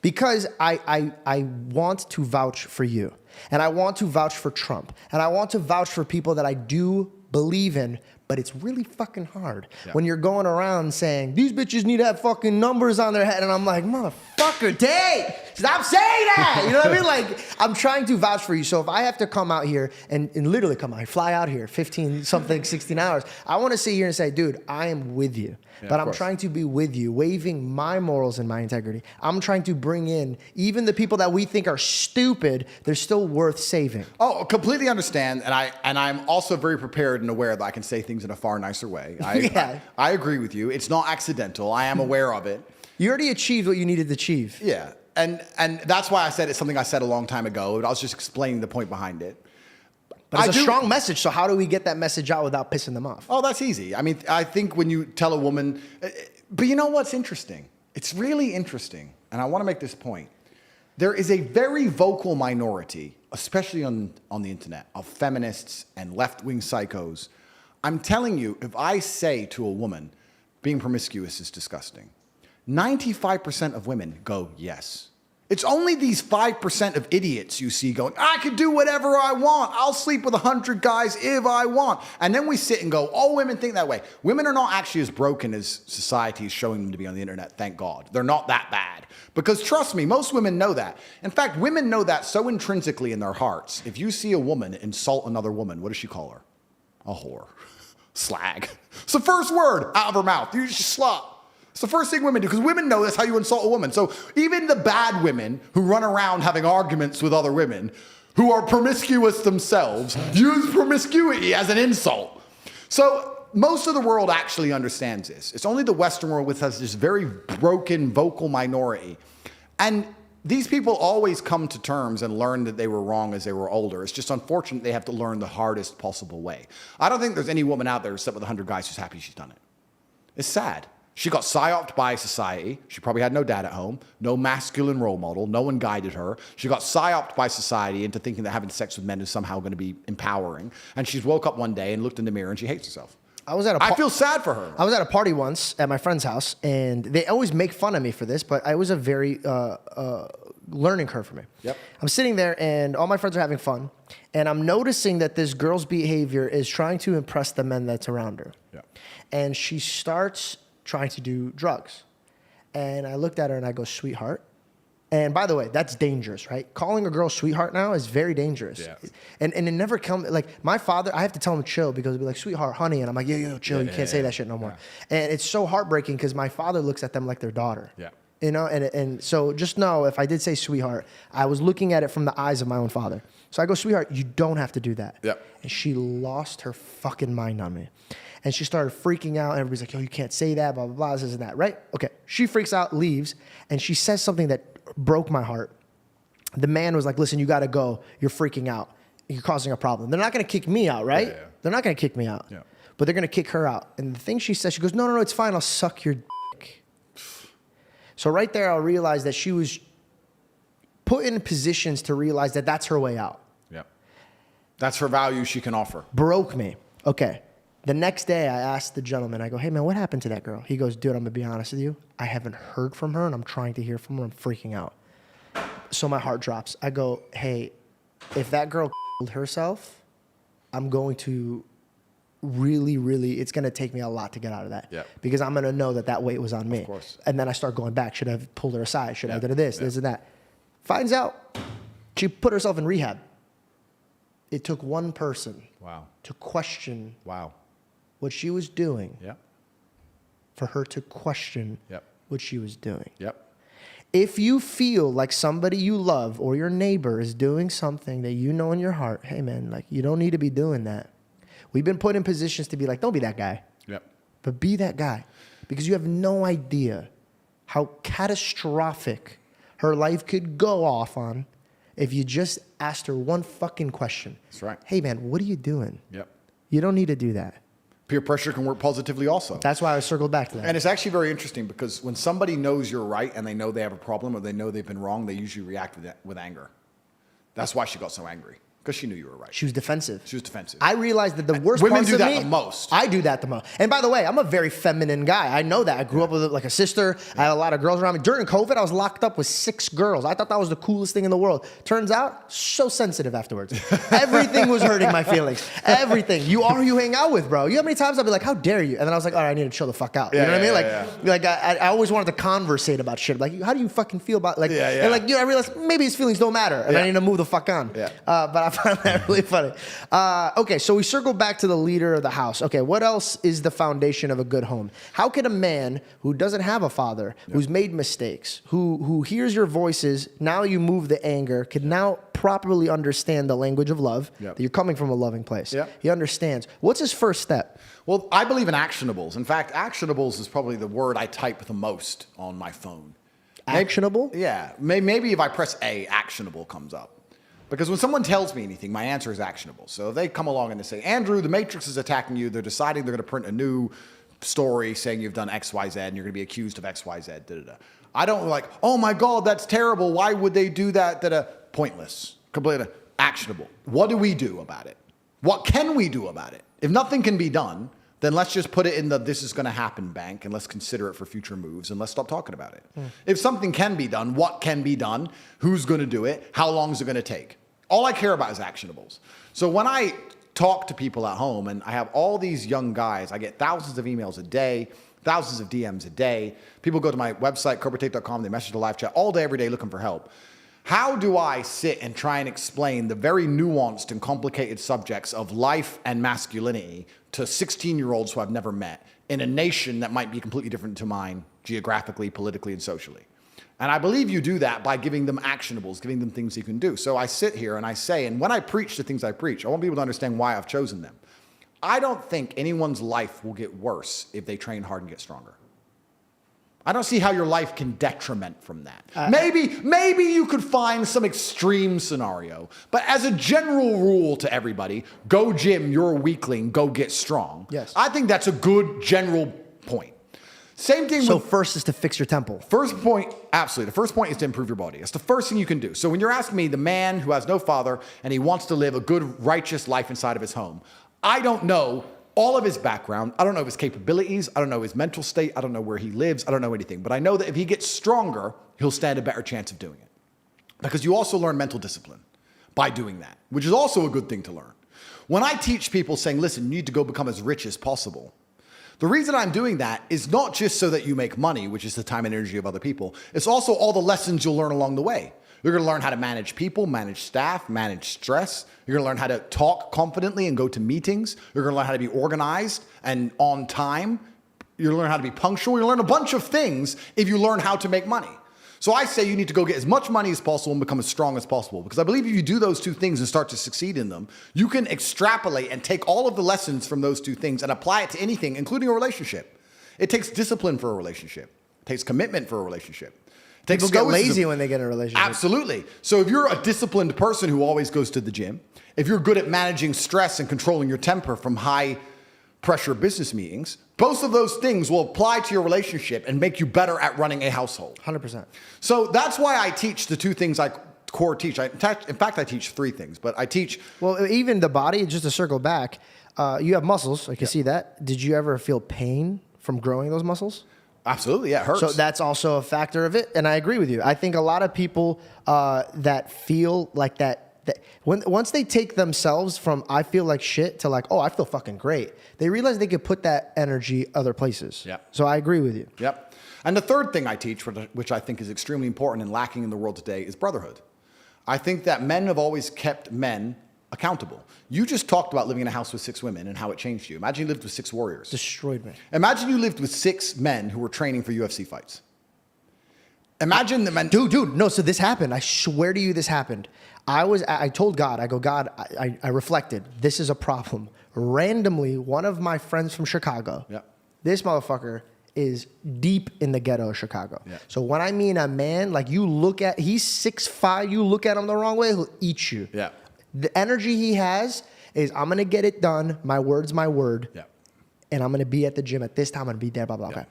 Because I want to vouch for you. And I want to vouch for Trump. And I want to vouch for people that I do believe in, but it's really fucking hard when you're going around saying, these bitches need to have fucking numbers on their head. And I'm like, motherfucker, Tate, stop saying that. You know what I mean? Like, I'm trying to vouch for you. So if I have to come out here and literally come out here, fly out here, 16 hours, I want to sit here and say, dude, I am with you. But I'm trying to be with you, waiving my morals and my integrity. I'm trying to bring in even the people that we think are stupid, they're still worth saving. Oh, completely understand. And I'm also very prepared and aware that I can say things in a far nicer way. I agree with you. It's not accidental. I am aware of it. You already achieved what you needed to achieve. Yeah. And that's why I said it's something I said a long time ago. I was just explaining the point behind it. But it's a strong message, so how do we get that message out without pissing them off? Oh, that's easy. I mean, I think when you tell a woman, but you know what's interesting? It's really interesting, and I want to make this point. There is a very vocal minority, especially on the internet, of feminists and left-wing psychos. I'm telling you, if I say to a woman, being promiscuous is disgusting, 95% of women go, yes. It's only these 5% of idiots you see going, I can do whatever I want. I'll sleep with 100 guys if I want. And then we sit and go, all women think that way. Women are not actually as broken as society is showing them to be on the internet, thank God. They're not that bad. Because trust me, most women know that. In fact, women know that so intrinsically in their hearts. If you see a woman insult another woman, what does she call her? A whore. Slag. It's the first word out of her mouth. You just slut. It's the first thing women do, because women know that's how you insult a woman. So even the bad women who run around having arguments with other women, who are promiscuous themselves, use promiscuity as an insult. So most of the world actually understands this. It's only the Western world which has this very broken vocal minority. And these people always come to terms and learn that they were wrong as they were older. It's just unfortunate they have to learn the hardest possible way. I don't think there's any woman out there who slept with 100 guys who's happy she's done it. It's sad. She got psyoped by society. She probably had no dad at home, no masculine role model. No one guided her. She got psyoped by society into thinking that having sex with men is somehow going to be empowering. And she's woke up one day and looked in the mirror and she hates herself. I feel sad for her. I was at a party once at my friend's house, and they always make fun of me for this, but it was a very learning curve for me. Yep. I'm sitting there, and all my friends are having fun, and I'm noticing that this girl's behavior is trying to impress the men that's around her. Yep. And she starts trying to do drugs. And I looked at her and I go, sweetheart. And by the way, that's dangerous, right? Calling a girl sweetheart now is very dangerous. Yeah. And it never comes, like my father, I have to tell him chill because he'll be like, sweetheart, honey. And I'm like, yo, chill. You can't say that shit no more. And it's so heartbreaking because my father looks at them like their daughter. Yeah. You know, and so just know if I did say sweetheart, I was looking at it from the eyes of my own father. So I go, sweetheart, you don't have to do that. Yep. And she lost her fucking mind on me. And she started freaking out. And everybody's like, yo, you can't say that, blah, blah, blah, this and that, right? Okay. She freaks out, leaves, and she says something that broke my heart. The man was like, listen, you got to go. You're freaking out. You're causing a problem. They're not going to kick me out, right? Yeah. They're not going to kick me out. Yeah. But they're going to kick her out. And the thing she says, she goes, no, it's fine. I'll suck your dick. So right there, I realized that she was put in positions to realize that that's her way out. Yep. That's her value she can offer. Broke me. Okay. The next day, I asked the gentleman, I go, hey, man, what happened to that girl? He goes, dude, I'm going to be honest with you. I haven't heard from her, and I'm trying to hear from her. I'm freaking out. So my heart drops. I go, hey, if that girl killed herself, I'm going to really, it's going to take me a lot to get out of that. Yep. Because I'm going to know that weight was on me. Of course. And then I start going back. Should I have pulled her aside? Should I have done this and that? Finds out she put herself in rehab. It took one person to question what she was doing for her to question what she was doing. If you feel like somebody you love or your neighbor is doing something that you know in your heart, hey, man, like you don't need to be doing that. We've been put in positions to be like, don't be that guy. But be that guy. Because you have no idea how catastrophic her life could go off on if you just asked her one fucking question. That's right. Hey, man, what are you doing? You don't need to do that. Peer pressure can work positively also. That's why I circled back to that. And it's actually very interesting because when somebody knows you're right and they know they have a problem or they know they've been wrong, they usually react with anger. That's why she got so angry. Because she knew you were right. She was defensive. She was defensive. I realized that the worst Women parts do of that me, the most. I do that the most. And by the way, I'm a very feminine guy. I know that. I grew up with like a sister. I had a lot of girls around me. During COVID, I was locked up with 6 girls. I thought that was the coolest thing in the world. Turns out, so sensitive afterwards. Everything was hurting my feelings. Everything. You are who you hang out with, bro. You know how many times I'd be like, how dare you? And then I was like, all right, I need to chill the fuck out. You know what I mean? Like I always wanted to conversate about shit. Like, how do you fucking feel about like? And like, I realized maybe his feelings don't matter, and I need to move the fuck on. But I found that really funny. Okay, so we circle back to the leader of the house. Okay, what else is the foundation of a good home? How can a man who doesn't have a father, who's made mistakes, who hears your voices, now you move the anger, can now properly understand the language of love, that you're coming from a loving place. He understands. What's his first step? Well, I believe in actionables. In fact, actionables is probably the word I type the most on my phone. Actionable? Yeah. Maybe if I press A, actionable comes up. Because when someone tells me anything, my answer is actionable. So if they come along and they say, Andrew, the Matrix is attacking you. They're deciding they're going to print a new story saying you've done X, Y, Z, and you're going to be accused of X, Y, Z, da-da-da. I don't like, oh my God, that's terrible. Why would they do that? Da-da. Pointless. Completely actionable. What do we do about it? What can we do about it? If nothing can be done, then let's just put it in the this is going to happen bank and let's consider it for future moves and let's stop talking about it. If something can be done, what can be done? Who's going to do it? How long is it going to take? All I care about is actionables. So when I talk to people at home and I have all these young guys, I get thousands of emails a day, thousands of DMs a day. People go to my website, CobraTate.com, they message the live chat all day, every day looking for help. How do I sit and try and explain the very nuanced and complicated subjects of life and masculinity to 16-year-olds who I've never met in a nation that might be completely different to mine geographically, politically, and socially? And I believe you do that by giving them actionables, giving them things you can do. So I sit here and I say, and when I preach the things I preach, I want people to understand why I've chosen them. I don't think anyone's life will get worse if they train hard and get stronger. I don't see how your life can detriment from that. Maybe you could find some extreme scenario, but as a general rule to everybody, go gym, you're a weakling, go get strong. Yes. I think that's a good general point. Same thing So with... first is to fix your temple. First point, absolutely. The first point is to improve your body. That's the first thing you can do. So when you're asking me, the man who has no father and he wants to live a good, righteous life inside of his home, I don't know all of his background. I don't know his capabilities. I don't know his mental state. I don't know where he lives. I don't know anything. But I know that if he gets stronger, he'll stand a better chance of doing it. Because you also learn mental discipline by doing that, which is also a good thing to learn. When I teach people saying, listen, you need to go become as rich as possible, the reason I'm doing that is not just so that you make money, which is the time and energy of other people. It's also all the lessons you'll learn along the way. You're going to learn how to manage people, manage staff, manage stress. You're going to learn how to talk confidently and go to meetings. You're going to learn how to be organized and on time. You're going to learn how to be punctual. You'll learn a bunch of things if you learn how to make money. So I say you need to go get as much money as possible and become as strong as possible. Because I believe if you do those two things and start to succeed in them, you can extrapolate and take all of the lessons from those two things and apply it to anything, including a relationship. It takes discipline for a relationship. It takes commitment for a relationship. It takes People get lazy when they get in a relationship. Absolutely. So if you're a disciplined person who always goes to the gym, if you're good at managing stress and controlling your temper from high pressure business meetings, both of those things will apply to your relationship and make you better at running a household. 100%. So that's why I teach the two things I core teach. In fact, I teach 3 things, but I teach... Well, even the body, just to circle back, you have muscles. I can see that. Did you ever feel pain from growing those muscles? Absolutely, yeah, it hurts. So that's also a factor of it, and I agree with you. I think a lot of people that feel like that once they take themselves from I feel like shit to like, oh, I feel fucking great, they realize they could put that energy other places. Yeah. So I agree with you. Yep. And the third thing I teach, which I think is extremely important and lacking in the world today, is brotherhood. I think that men have always kept men accountable. You just talked about living in a house with 6 women and how it changed you. Imagine you lived with 6 warriors. Destroyed me. Imagine you lived with 6 men who were training for UFC fights. Imagine the men... Dude, no, so this happened. I swear to you this happened. I told God, I go, God, I reflected. This is a problem. Randomly, one of my friends from Chicago, this motherfucker is deep in the ghetto of Chicago. Yeah. So when I mean a man, like you look at, he's 6'5", you look at him the wrong way, he'll eat you. Yeah. The energy he has is, I'm going to get it done. My word's my word. Yeah. And I'm going to be at the gym at this time. I'm going to be there, blah, blah, blah. Okay.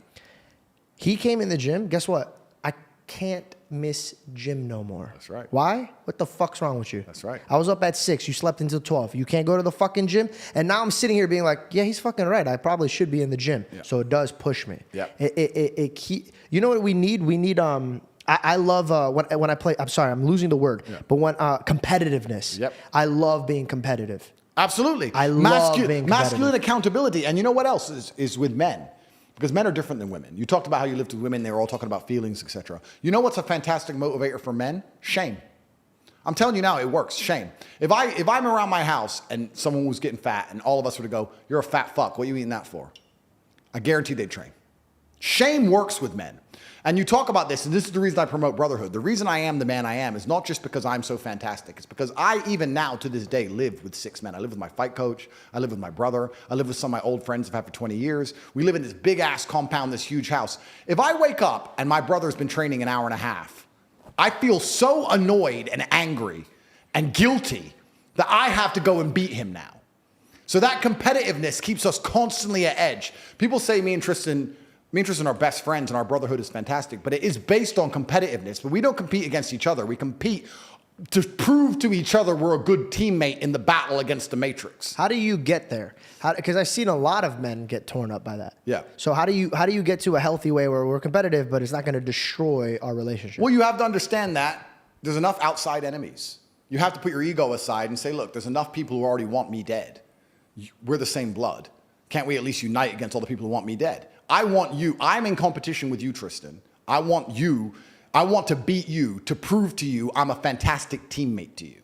He came in the gym. Guess what? I can't miss gym no more. That's right. Why? What the fuck's wrong with you? That's right. I was up at 6. You slept until 12. You can't go to the fucking gym. And now I'm sitting here being like, yeah, he's fucking right. I probably should be in the gym. Yeah. So it does push me. Yeah. You know what we need? We need I love when I play. I'm sorry, I'm losing the word. Yeah. But when competitiveness. Yep. I love being competitive. Absolutely. I love being competitive. Masculine accountability. And you know what else is with men? Because men are different than women. You talked about how you lived with women. They were all talking about feelings, etc. You know what's a fantastic motivator for men? Shame. I'm telling you now, it works. Shame. If I'm around my house and someone was getting fat and all of us were to go, you're a fat fuck. What are you eating that for? I guarantee they'd train. Shame works with men. And you talk about this, and this is the reason I promote brotherhood. The reason I am the man I am is not just because I'm so fantastic. It's because I, even now, to this day, live with 6 men. I live with my fight coach. I live with my brother. I live with some of my old friends I've had for 20 years. We live in this big-ass compound, this huge house. If I wake up and my brother's been training an hour and a half, I feel so annoyed and angry and guilty that I have to go and beat him now. So that competitiveness keeps us constantly at edge. People say me and Tristan are best friends and our brotherhood is fantastic, but it is based on competitiveness. But we don't compete against each other. We compete to prove to each other we're a good teammate in the battle against the Matrix. How do you get there? Because I've seen a lot of men get torn up by that. Yeah. So how do you get to a healthy way where we're competitive, but it's not going to destroy our relationship? Well, you have to understand that there's enough outside enemies. You have to put your ego aside and say, look, there's enough people who already want me dead. We're the same blood. Can't we at least unite against all the people who want me dead? I want you. I'm in competition with you, Tristan. I want to beat you to prove to you I'm a fantastic teammate to you,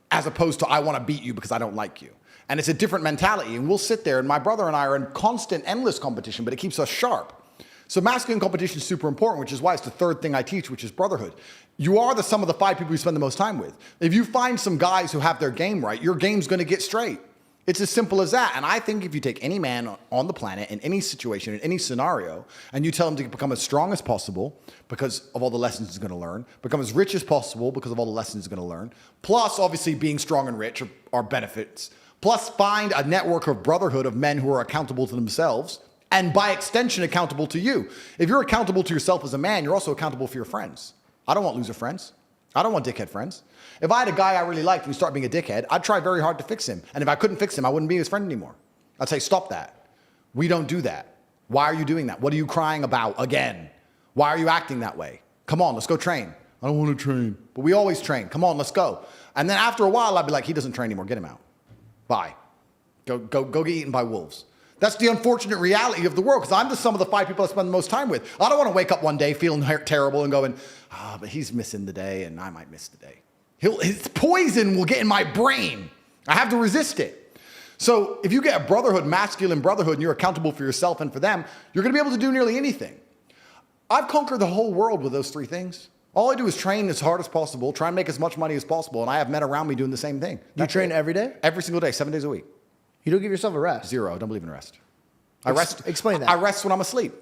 as opposed to I want to beat you because I don't like you. And it's a different mentality. And we'll sit there, and my brother and I are in constant, endless competition, but it keeps us sharp. So masculine competition is super important, which is why it's the third thing I teach, which is brotherhood. You are the sum of the 5 people you spend the most time with. If you find some guys who have their game right, your game's going to get straight. It's as simple as that. And I think if you take any man on the planet in any situation, in any scenario, and you tell him to become as strong as possible because of all the lessons he's going to learn, become as rich as possible because of all the lessons he's going to learn, plus obviously being strong and rich are benefits, plus find a network of brotherhood of men who are accountable to themselves and by extension accountable to you. If you're accountable to yourself as a man, you're also accountable for your friends. I don't want loser friends. I don't want dickhead friends. If I had a guy I really liked and he started being a dickhead, I'd try very hard to fix him. And if I couldn't fix him, I wouldn't be his friend anymore. I'd say, stop that. We don't do that. Why are you doing that? What are you crying about again? Why are you acting that way? Come on, let's go train. I don't want to train. But we always train. Come on, let's go. And then after a while, I'd be like, he doesn't train anymore. Get him out. Bye. Go get eaten by wolves. That's the unfortunate reality of the world, because I'm the sum of the 5 people I spend the most time with. I don't want to wake up one day feeling terrible and going, but he's missing the day and I might miss the day. His poison will get in my brain. I have to resist it. So if you get a brotherhood, masculine brotherhood, and you're accountable for yourself and for them, you're going to be able to do nearly anything. I've conquered the whole world with those 3 things. All I do is train as hard as possible, try and make as much money as possible, and I have men around me doing the same thing. You train every day? Every single day, 7 days a week. You don't give yourself a rest? 0. I don't believe in rest. Explain that. I rest when I'm asleep.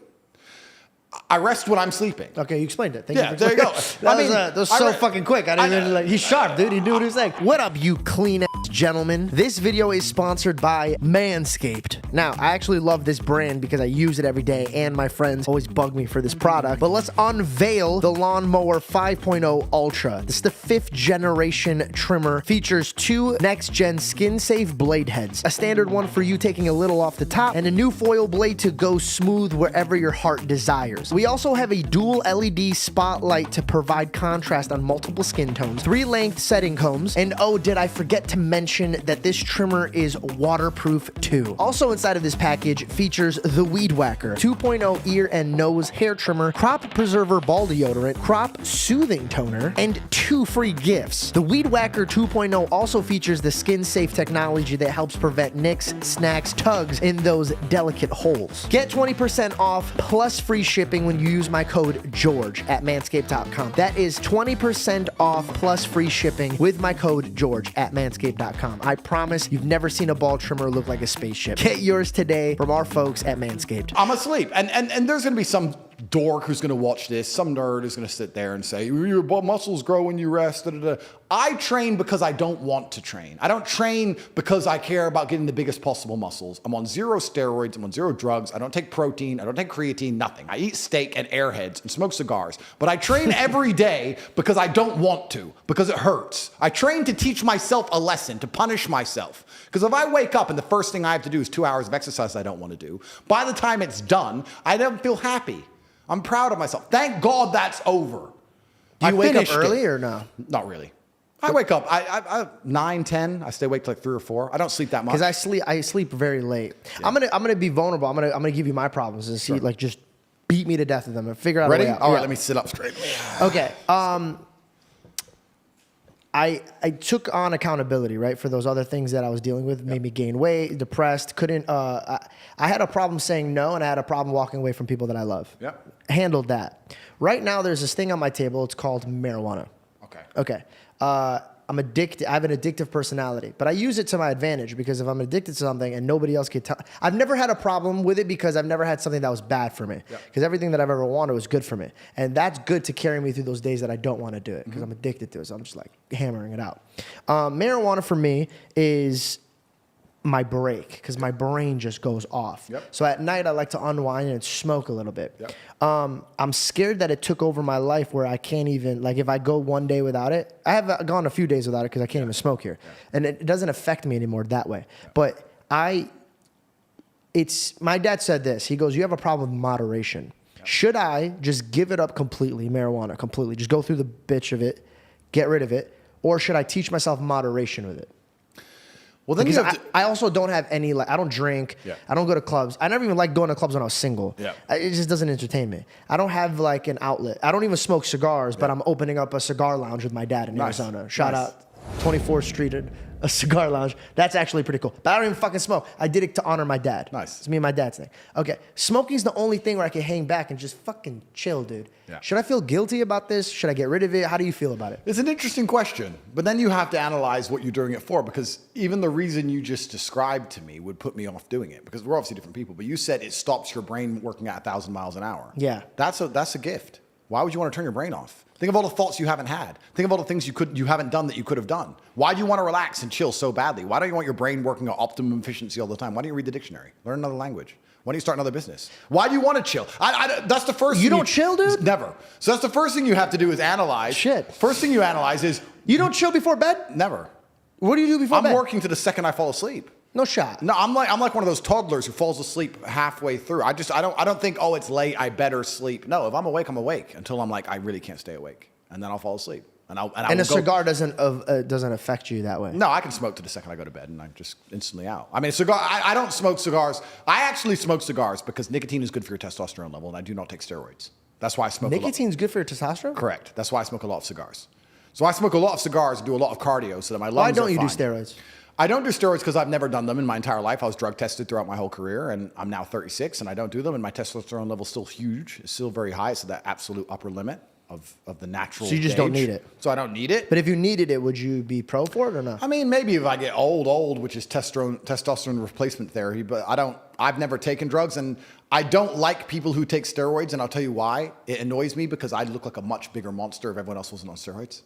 I rest when I'm sleeping. Okay, you explained it. Thank Yeah, you. there you go. That was so fucking quick. I didn't even like. He's sharp, dude. He knew what he was saying. What up, you clean ass gentlemen? This video is sponsored by Manscaped. Now, I actually love this brand because I use it every day, and my friends always bug me for this product. But let's unveil the Lawnmower 5.0 Ultra. This is the 5th generation trimmer. Features 2 next-gen skin-safe blade heads. A standard one for you taking a little off the top, and a new foil blade to go smooth wherever your heart desires. We also have a dual LED spotlight to provide contrast on multiple skin tones, 3 length setting combs, and oh, did I forget to mention that this trimmer is waterproof too. Also inside of this package features the Weed Whacker 2.0 ear and nose hair trimmer, crop preserver ball deodorant, crop soothing toner, and 2 free gifts. The Weed Whacker 2.0 also features the skin safe technology that helps prevent nicks, snacks, tugs in those delicate holes. Get 20% off plus free shipping when you use my code George at manscaped.com. That is 20% off plus free shipping with my code George at manscaped.com. I promise you've never seen a ball trimmer look like a spaceship. Get yours today from our folks at Manscaped. I'm asleep. And there's going to be some dork who's going to watch this, some nerd who's going to sit there and say, your muscles grow when you rest. Da, da, da. I train because I don't want to train. I don't train because I care about getting the biggest possible muscles. I'm on 0 steroids. I'm on 0 drugs. I don't take protein. I don't take creatine, nothing. I eat steak and Airheads and smoke cigars. But I train every day because I don't want to, because it hurts. I train to teach myself a lesson, to punish myself. Because if I wake up and the first thing I have to do is 2 hours of exercise I don't want to do, by the time it's done, I don't feel happy. I'm proud of myself. Thank God that's over. Do you wake up finished early it. or no? Not really. I wake up, I 9, 10. I stay awake till like 3 or 4. I don't sleep that much. Because I sleep very late. Yeah. I'm gonna be vulnerable. I'm gonna give you my problems and see like just beat me to death with them and figure out Ready? a way out. All right, Yeah. let me sit up straight. Okay. I took on accountability, right, for those other things that I was dealing with. Made me gain weight, depressed, couldn't. I had a problem saying no, and I had a problem walking away from people that I love. Yep. Handled that. Right now, there's this thing on my table. It's called marijuana. Okay. I'm addicted. I have an addictive personality, but I use it to my advantage because if I'm addicted to something and nobody else can tell, I've never had a problem with it because I've never had something that was bad for me. Because everything that I've ever wanted was good for me, and that's good to carry me through those days that I don't want to do it because I'm addicted to it. So I'm just like hammering it out. Marijuana for me is my break because my brain just goes off. So at night I like to unwind and smoke a little bit. I'm scared that it took over my life where I can't even, like if I go one day without it, I have gone a few days without it because I can't even smoke here. And it doesn't affect me anymore that way. But my dad said this, he goes, you have a problem with moderation. Should I just give it up completely, marijuana completely, just go through the bitch of it, get rid of it, or should I teach myself moderation with it? Well, then because I also don't have any, like, I don't drink. I don't go to clubs. I never even liked going to clubs when I was single. It just doesn't entertain me. I don't have like an outlet. I don't even smoke cigars, but I'm opening up a cigar lounge with my dad in Arizona. Shout out 24th Street, a cigar lounge. That's actually pretty cool. But I don't even fucking smoke. I did it to honor my dad. It's me and my dad's thing. Okay, smoking's the only thing where I can hang back and just fucking chill, dude. Should I feel guilty about this? Should I get rid of it? How do you feel about it? It's an interesting question, but then you have to analyze what you're doing it for, because even the reason you just described to me would put me off doing it, because we're obviously different people, but you said it stops your brain working at 1,000 miles an hour. That's a gift. Why would you want to turn your brain off? Think of all the thoughts you haven't had. Think of all the things you haven't done that you could have done. Why do you want to relax and chill so badly? Why don't you want your brain working at optimum efficiency all the time? Why don't you read the dictionary? Learn another language. Why don't you start another business? Why do you want to chill? That's the first thing. You don't chill, dude? Never. So that's the first thing you have to do is analyze. First thing you analyze is... You don't chill before bed? Never. What do you do before bed? I'm working to the second I fall asleep. No shot. No, I'm like one of those toddlers who falls asleep halfway through. I don't think, oh, it's late, I better sleep. No, if I'm awake, I'm awake until I'm like, I really can't stay awake, and then I'll fall asleep. And a cigar doesn't affect you that way. No, I can smoke to the second I go to bed, and I'm just instantly out. I mean, I don't smoke cigars. I actually smoke cigars because nicotine is good for your testosterone level, and I do not take steroids. That's why I smoke. Nicotine's good for your testosterone? Correct. That's why I smoke a lot of cigars. So I smoke a lot of cigars and do a lot of cardio so that my lungs are fine. Why don't you do steroids? I don't do steroids because I've never done them in my entire life. I was drug tested throughout my whole career, and I'm now 36, and I don't do them, and my testosterone level is still huge. It's still very high. It's at that absolute upper limit of the natural So you just gauge. don't need it? So I don't need it. But if you needed it, would you be pro for it or not? I mean, maybe if I get old, which is testosterone replacement therapy, but I've never taken drugs, and I don't like people who take steroids, and I'll tell you why. It annoys me because I look like a much bigger monster if everyone else wasn't on steroids.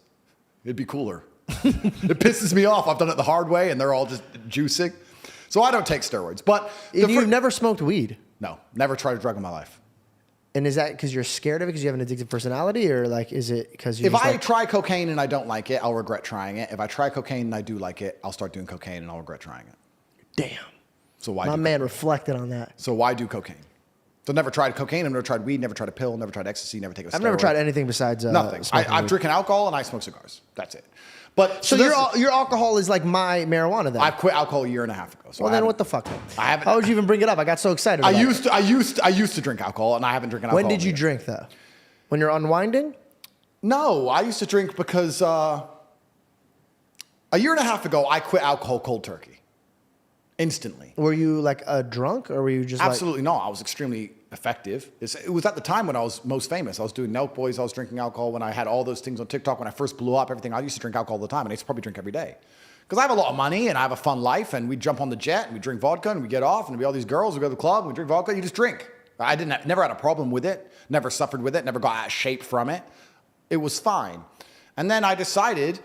It'd be cooler. It pisses me off. I've done it the hard way, and they're all just juicing. So I don't take steroids. But you've never smoked weed? No, never tried a drug in my life. And is that because you're scared of it because you have an addictive personality, or like is it because you? If I try cocaine and I don't like it, I'll regret trying it. If I try cocaine and I do like it, I'll start doing cocaine and I'll regret trying it. Damn. So why? My man reflected on that. So why do cocaine? So never tried cocaine. I've never tried weed. Never tried a pill. Never tried ecstasy. Never taken a steroid. I've never tried anything besides nothing. I'm drinking alcohol and I smoke cigars. That's it. But so your alcohol is like my marijuana then? I quit alcohol a year and a half ago. So well, then what the fuck? I haven't. How would you even bring it up? I got so excited. I used to drink alcohol, and I haven't drinking alcohol. When did you drink though? When you're unwinding? No, I used to drink because a year and a half ago I quit alcohol cold turkey. Instantly. Were you like a drunk, or were you just absolutely not? I was extremely effective. It was at the time when I was most famous. I was doing Nelk Boys. I was drinking alcohol when I had all those things on TikTok. When I first blew up, everything. I used to drink alcohol all the time, and I used to probably drink every day. Because I have a lot of money, and I have a fun life, and we jump on the jet, and we drink vodka, and we get off, and we all these girls, we go to the club, and we drink vodka, you just drink. I never had a problem with it, never suffered with it, never got out of shape from it. It was fine. And then I decided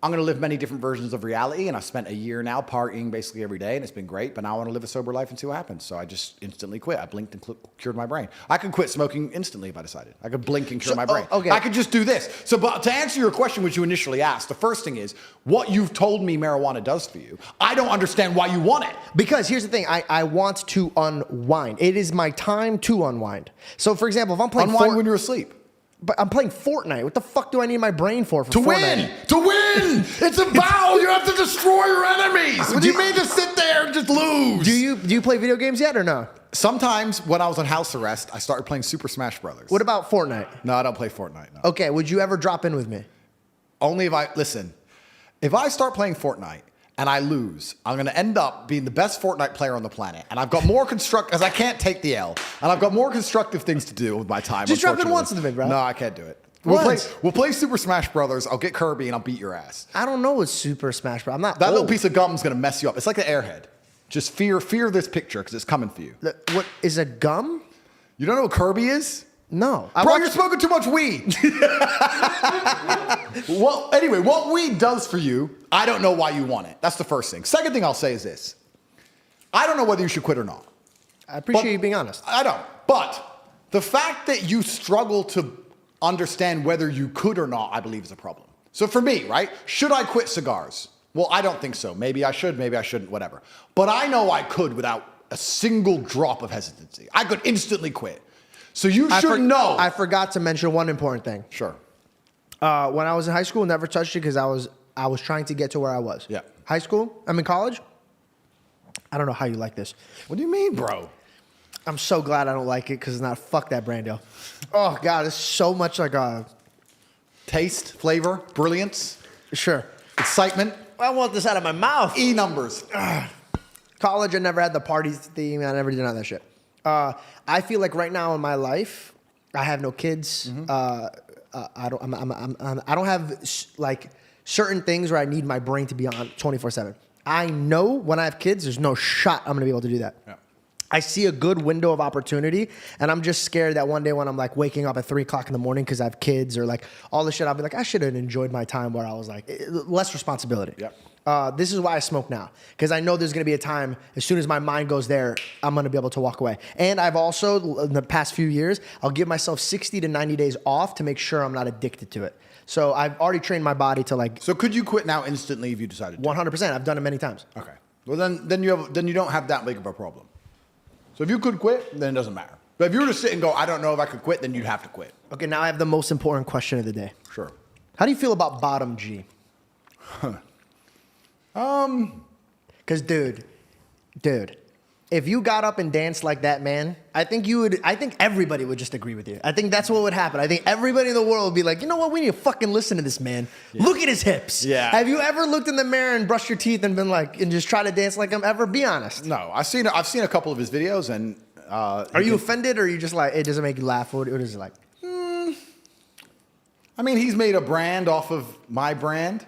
I'm going to live many different versions of reality, and I spent a year now partying basically every day, and it's been great, but now I want to live a sober life and see what happens. So I just instantly quit. I blinked and cured my brain. I could quit smoking instantly if I decided. I could blink and cure my brain. Okay. I could just do this. So but to answer your question, which you initially asked, the first thing is, what you've told me marijuana does for you, I don't understand why you want it. Because here's the thing, I want to unwind. It is my time to unwind. So for example, if I'm playing Unwind when you're asleep. But I'm playing Fortnite. What the fuck do I need my brain for To Fortnite? win! To win! It's a battle! You have to destroy your enemies! What do you mean to sit there and just lose? Do you play video games yet or no? Sometimes when I was on house arrest, I started playing Super Smash Brothers. What about Fortnite? No, I don't play Fortnite. No. Okay, would you ever drop in with me? Only if if I start playing Fortnite and I lose, I'm going to end up being the best Fortnite player on the planet. And I've got more as I can't take the L. And I've got more constructive things to do with my time. Just drop in once with me, bro. No, I can't do it. What? We'll play Super Smash Brothers. I'll get Kirby and I'll beat your ass. I don't know what Super Smash Bros. I'm not That old. little piece of gum is going to mess you up. It's like an airhead. Just fear this picture because it's coming for you. What is a gum? You don't know what Kirby is? No. Bro, you're smoking too much weed. Well, anyway, what weed does for you, I don't know why you want it. That's the first thing. Second thing I'll say is this. I don't know whether you should quit or not. I appreciate you being honest. I don't. But the fact that you struggle to understand whether you could or not, I believe is a problem. So for me, right, should I quit cigars? Well, I don't think so. Maybe I should, maybe I shouldn't, whatever. But I know I could without a single drop of hesitancy. I could instantly quit. So you should know. I forgot to mention one important thing. Sure. When I was in high school, never touched it because I was trying to get to where I was. Yeah. High school, I'm in college. I don't know how you like this. What do you mean, bro? I'm so glad I don't like it because it's not fuck that Brando. Oh God, it's so much like a Taste, flavor, brilliance, sure. excitement, I want this out of my mouth. E numbers. College, I never had the party theme. I never did none of that shit. I feel like right now in my life, I have no kids. I don't have like certain things where I need my brain to be on 24/7. I know when I have kids, there's no shot I'm gonna be able to do that. Yeah. I see a good window of opportunity, and I'm just scared that one day when I'm like waking up at 3 o'clock in the morning because I have kids or like all this shit, I'll be like, I should have enjoyed my time where I was like less responsibility. Yeah. This is why I smoke now, because I know there's gonna be a time as soon as my mind goes there, I'm gonna be able to walk away. And I've also, in the past few years, I'll give myself 60 to 90 days off to make sure I'm not addicted to it. So I've already trained my body to like So could you quit now instantly if you decided to? 100%. I've done it many times. Okay. Well, then you don't have that big of a problem. So if you could quit, then it doesn't matter. But if you were to sit and go, I don't know if I could quit, then you'd have to quit. Okay, now I have the most important question of the day. Sure. How do you feel about bottom G? Because dude, if you got up and danced like that, man, I think everybody would just agree with you. I think that's what would happen. I think everybody in the world would be like, you know what, we need to fucking listen to this man. Yeah. Look at his hips. Yeah. Have you ever looked in the mirror and brushed your teeth and been like, and just try to dance like him ever? Be honest. No, I've seen a couple of his videos, and are you offended, or are you just like, it doesn't make you laugh? What is it like? I mean, he's made a brand off of my brand.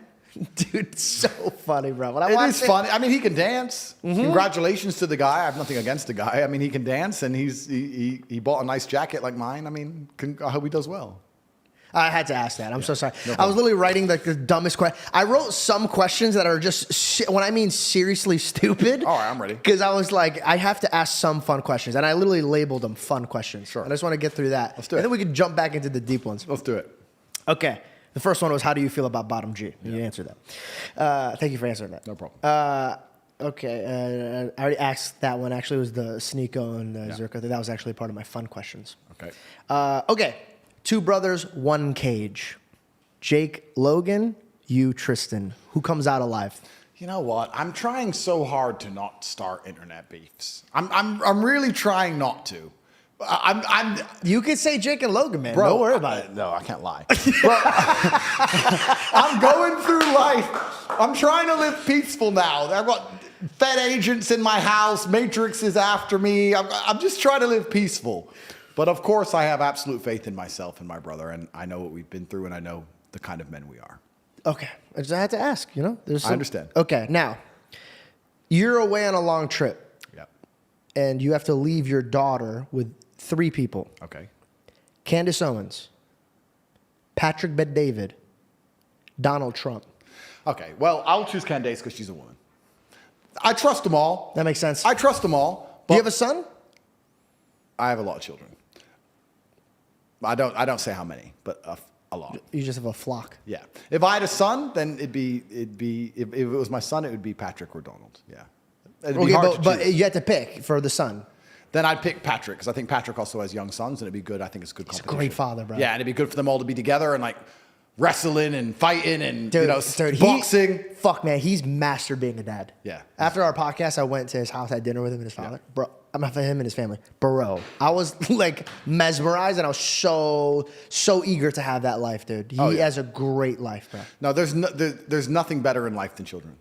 Dude, it's so funny, bro. When It is funny. I mean, he can dance. Mm-hmm. Congratulations to the guy. I have nothing against the guy. I mean, he can dance, and he bought a nice jacket like mine. I mean, I hope he does well. I had to ask that. I'm so sorry. No I was literally writing like the dumbest question. I wrote some questions that are just, when I mean seriously stupid. All right, I'm ready. Because I was like, I have to ask some fun questions. And I literally labeled them fun questions. Sure. And I just want to get through that. Let's do it. And then we can jump back into the deep ones. Let's do it. Okay. The first one was, how do you feel about bottom G? You answered that. Thank you for answering that. No problem. Okay. I already asked that one. Actually, it was the Sneeko and the Zerko. That was actually part of my fun questions. Okay. Okay. 2 brothers, 1 cage. Jake Logan, you Tristan. Who comes out alive? You know what? I'm trying so hard to not start internet beefs. I'm really trying not to. You could say Jake and Logan, man. Bro, Don't worry about it. No, I can't lie. I'm going through life. I'm trying to live peaceful now. I've got Fed agents in my house. Matrix is after me. I'm just trying to live peaceful. But of course, I have absolute faith in myself and my brother, and I know what we've been through, and I know the kind of men we are. Okay. I just had to ask, you know? I understand. Okay, now, you're away on a long trip. Yep. And you have to leave your daughter with 3 people. Okay. Candace Owens, Patrick Bet-David, Donald Trump. Okay. Well, I'll choose Candace because she's a woman. I trust them all. That makes sense. I trust them all. Do you have a son? I have a lot of children. I don't say how many, but a lot. You just have a flock. Yeah. If I had a son, then it'd be if it was my son, it would be Patrick or Donald. Yeah. It'd be Okay, hard to but choose. you had to pick for the son. Then I'd pick Patrick because I think Patrick also has young sons, and it'd be good. I think it's good He's a competition. great father, bro. Yeah, and it'd be good for them all to be together and like wrestling and fighting and Dude, boxing. Fuck, man, he's mastered being a dad. Yeah. After our podcast, I went to his house, had dinner with him and his father. Bro, I'm not for him and his family. Bro, I was like mesmerized, and I was so eager to have that life, dude. He has a great life, bro. No, there's nothing better in life than children.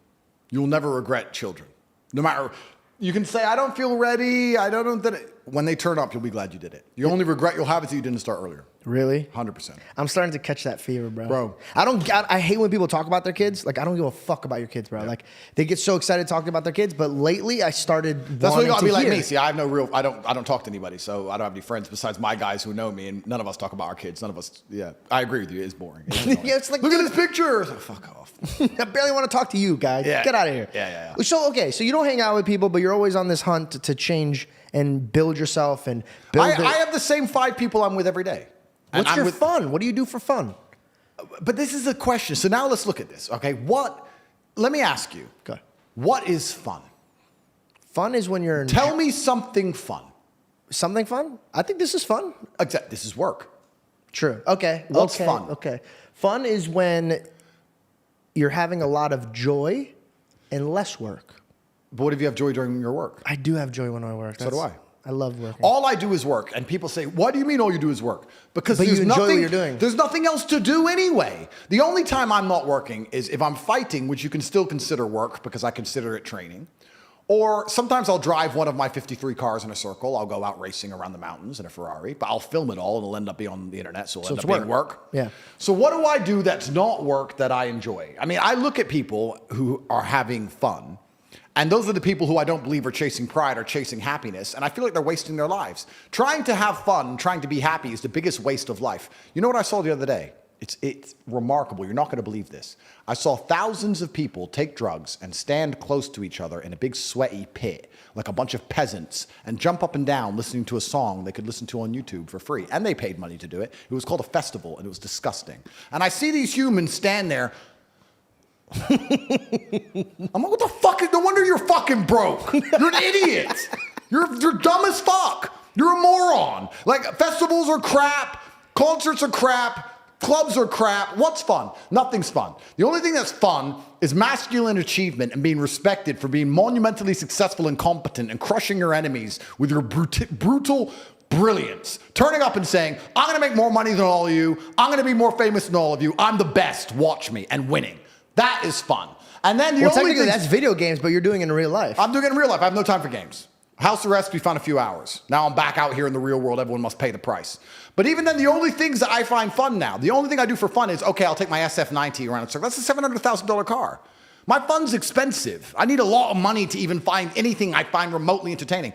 You'll never regret children. No matter, you can say, I don't feel ready. I don't know that. When they turn up, you'll be glad you did it. The only regret you'll have is that you didn't start earlier. Really? 100%. I'm starting to catch that fever, bro. Bro. I hate when people talk about their kids. Like, I don't give a fuck about your kids, bro. Yeah. Like, they get so excited talking about their kids, but lately I started That's why you gotta be like hear. me. See, I have no real. I don't talk to anybody, so I don't have any friends besides my guys who know me, and none of us talk about our kids. None of us. Yeah, I agree with you. It's boring. It is annoying. Yeah, it's like, look at dude, this picture. It's like, fuck off. I barely want to talk to you, guys. Yeah. Get out of here. Yeah. So, okay, so you don't hang out with people, but you're always on this hunt to change and build yourself and build I have the same 5 people I'm with every day. And What's I'm your with- fun? What do you do for fun? But this is a question. So now let's look at this. Okay, let me ask you. Okay. What is fun? Fun is when you're... Tell me something fun. Something fun? I think this is fun. Except this is work. True. Okay. What's okay. fun? Okay. Fun is when you're having a lot of joy and less work. But what if you have joy during your work? I do have joy when I work. So do I. I love working. All I do is work. And people say, what do you mean all you do is work? Because But you there's enjoy what nothing, you're doing. There's nothing else to do anyway. The only time I'm not working is if I'm fighting, which you can still consider work because I consider it training. Or sometimes I'll drive one of my 53 cars in a circle. I'll go out racing around the mountains in a Ferrari, but I'll film it all and it'll end up being on the internet, so it'll end it's up being work. Yeah. So what do I do that's not work that I enjoy? I mean, I look at people who are having fun, and those are the people who I don't believe are chasing pride or chasing happiness, and I feel like they're wasting their lives. Trying to have fun, trying to be happy is the biggest waste of life. You know what I saw the other day? It's remarkable. You're not going to believe this. I saw thousands of people take drugs and stand close to each other in a big sweaty pit, like a bunch of peasants, and jump up and down listening to a song they could listen to on YouTube for free. And they paid money to do it. It was called a festival, and it was disgusting. And I see these humans stand there. I'm like, what the fuck? No wonder you're fucking broke. You're an idiot. You're dumb as fuck. You're a moron. Like, festivals are crap. Concerts are crap. Clubs are crap. What's fun? Nothing's fun. The only thing that's fun is masculine achievement and being respected for being monumentally successful and competent and crushing your enemies with your brutal brilliance. Turning up and saying, I'm going to make more money than all of you. I'm going to be more famous than all of you. I'm the best. Watch me. And winning. That is fun. And then the only technically thing that's video games, but you're doing it in real life. I'm doing it in real life. I have no time for games. House arrest, we found a few hours. Now I'm back out here in the real world. Everyone must pay the price. But even then, the only things that I find fun now, the only thing I do for fun is, okay, I'll take my SF90 around. So that's a $700,000 car. My fun's expensive. I need a lot of money to even find anything I find remotely entertaining.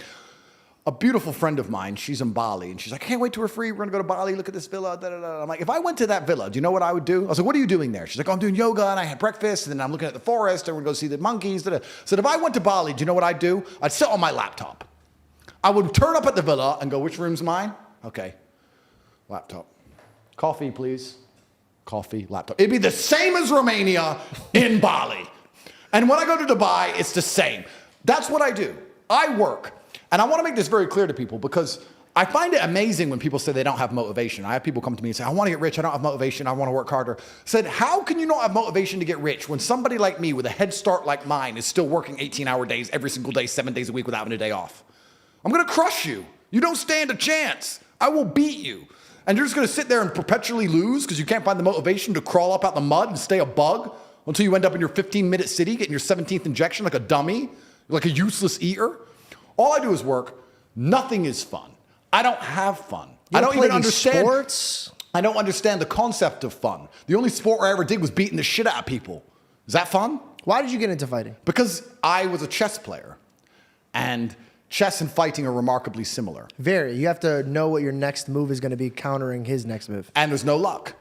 A beautiful friend of mine, she's in Bali, and she's like, I can't wait till we're free. We're going to go to Bali, look at this villa. Da, da, da. I'm like, if I went to that villa, do you know what I would do? I was like, what are you doing there? She's like, oh, I'm doing yoga, and I had breakfast, and then I'm looking at the forest, and we're going to go see the monkeys. Da, da. So if I went to Bali, do you know what I'd do? I'd sit on my laptop. I would turn up at the villa and go, which room's mine? Okay. Laptop. Coffee, please. Coffee, laptop. It'd be the same as Romania in Bali. And when I go to Dubai, it's the same. That's what I do. I work. And I want to make this very clear to people because I find it amazing when people say they don't have motivation. I have people come to me and say, I want to get rich. I don't have motivation. I want to work harder. I said, how can you not have motivation to get rich when somebody like me with a head start like mine is still working 18-hour days every single day, 7 days a week without having a day off? I'm going to crush you. You don't stand a chance. I will beat you. And you're just going to sit there and perpetually lose because you can't find the motivation to crawl up out the mud and stay a bug until you end up in your 15-minute city getting your 17th injection like a dummy, like a useless eater. All I do is work. Nothing is fun. I don't have fun. I don't even understand sports. I don't understand the concept of fun. The only sport I ever did was beating the shit out of people. Is that fun? Why did you get into fighting? Because I was a chess player. And Chess and fighting are remarkably similar. Very. You have to know what your next move is going to be countering his next move. And there's no luck.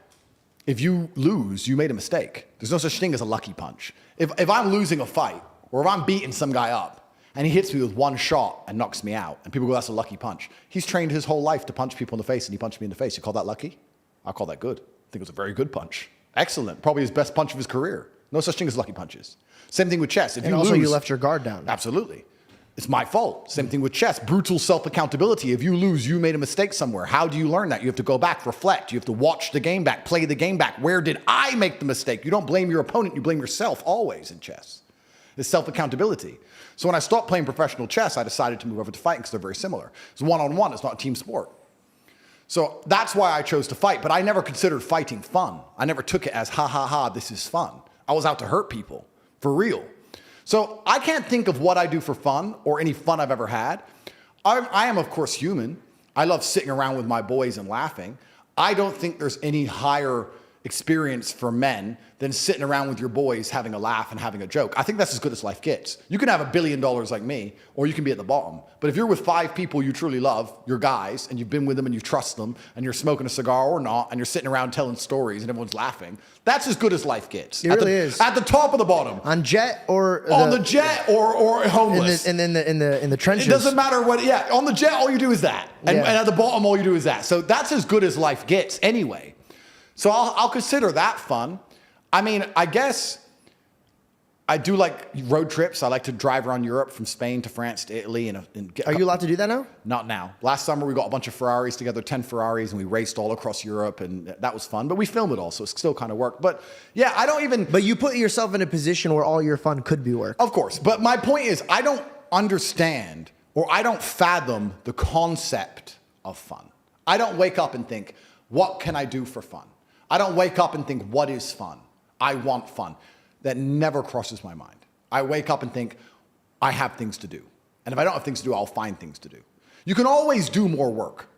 If you lose, you made a mistake. There's no such thing as a lucky punch. If I'm losing a fight, or if I'm beating some guy up, and he hits me with one shot and knocks me out, and people go, that's a lucky punch. He's trained his whole life to punch people in the face, and he punched me in the face. You call that lucky? I call that good. I think it was a very good punch. Excellent. Probably his best punch of his career. No such thing as lucky punches. Same thing with chess. If And you also lose, you left your guard down. Absolutely. It's my fault. Same thing with chess. Brutal self-accountability. If you lose, you made a mistake somewhere. How do you learn that? You have to go back, reflect. You have to watch the game back, play the game back. Where did I make the mistake? You don't blame your opponent. You blame yourself always in chess. It's self-accountability. So when I stopped playing professional chess, I decided to move over to fighting because they're very similar. It's one-on-one. It's not a team sport. So that's why I chose to fight. But I never considered fighting fun. I never took it as, ha, ha, ha, this is fun. I was out to hurt people, for real. So I can't think of what I do for fun or any fun I've ever had. I am, of course, human. I love sitting around with my boys and laughing. I don't think there's any higher experience for men than sitting around with your boys having a laugh and having a joke. I think that's as good as life gets. You can have $1 billion like me, or you can be at the bottom. But if you're with 5 people you truly love, your guys, and you've been with them and you trust them, and you're smoking a cigar or not, and you're sitting around telling stories and everyone's laughing, that's as good as life gets. It really is. At the top of the bottom. On jet or On the jet or homeless. in the trenches. It doesn't matter what, yeah. On the jet, all you do is that. And, Yeah. and at the bottom, all you do is that. So that's as good as life gets anyway. So I'll consider that fun. I mean, I guess I do like road trips. I like to drive around Europe from Spain to France to Italy. And get Are you allowed to do that now? Not now. Last summer, we got a bunch of Ferraris together, 10 Ferraris, and we raced all across Europe, and that was fun. But we filmed it all, so it still kind of worked. But yeah, I don't even... But you put yourself in a position where all your fun could be work. Of course. But my point is, I don't understand or I don't fathom the concept of fun. I don't wake up and think, what can I do for fun? I don't wake up and think, what is fun? I want fun. That never crosses my mind. I wake up and think, I have things to do. And if I don't have things to do, I'll find things to do. You can always do more work.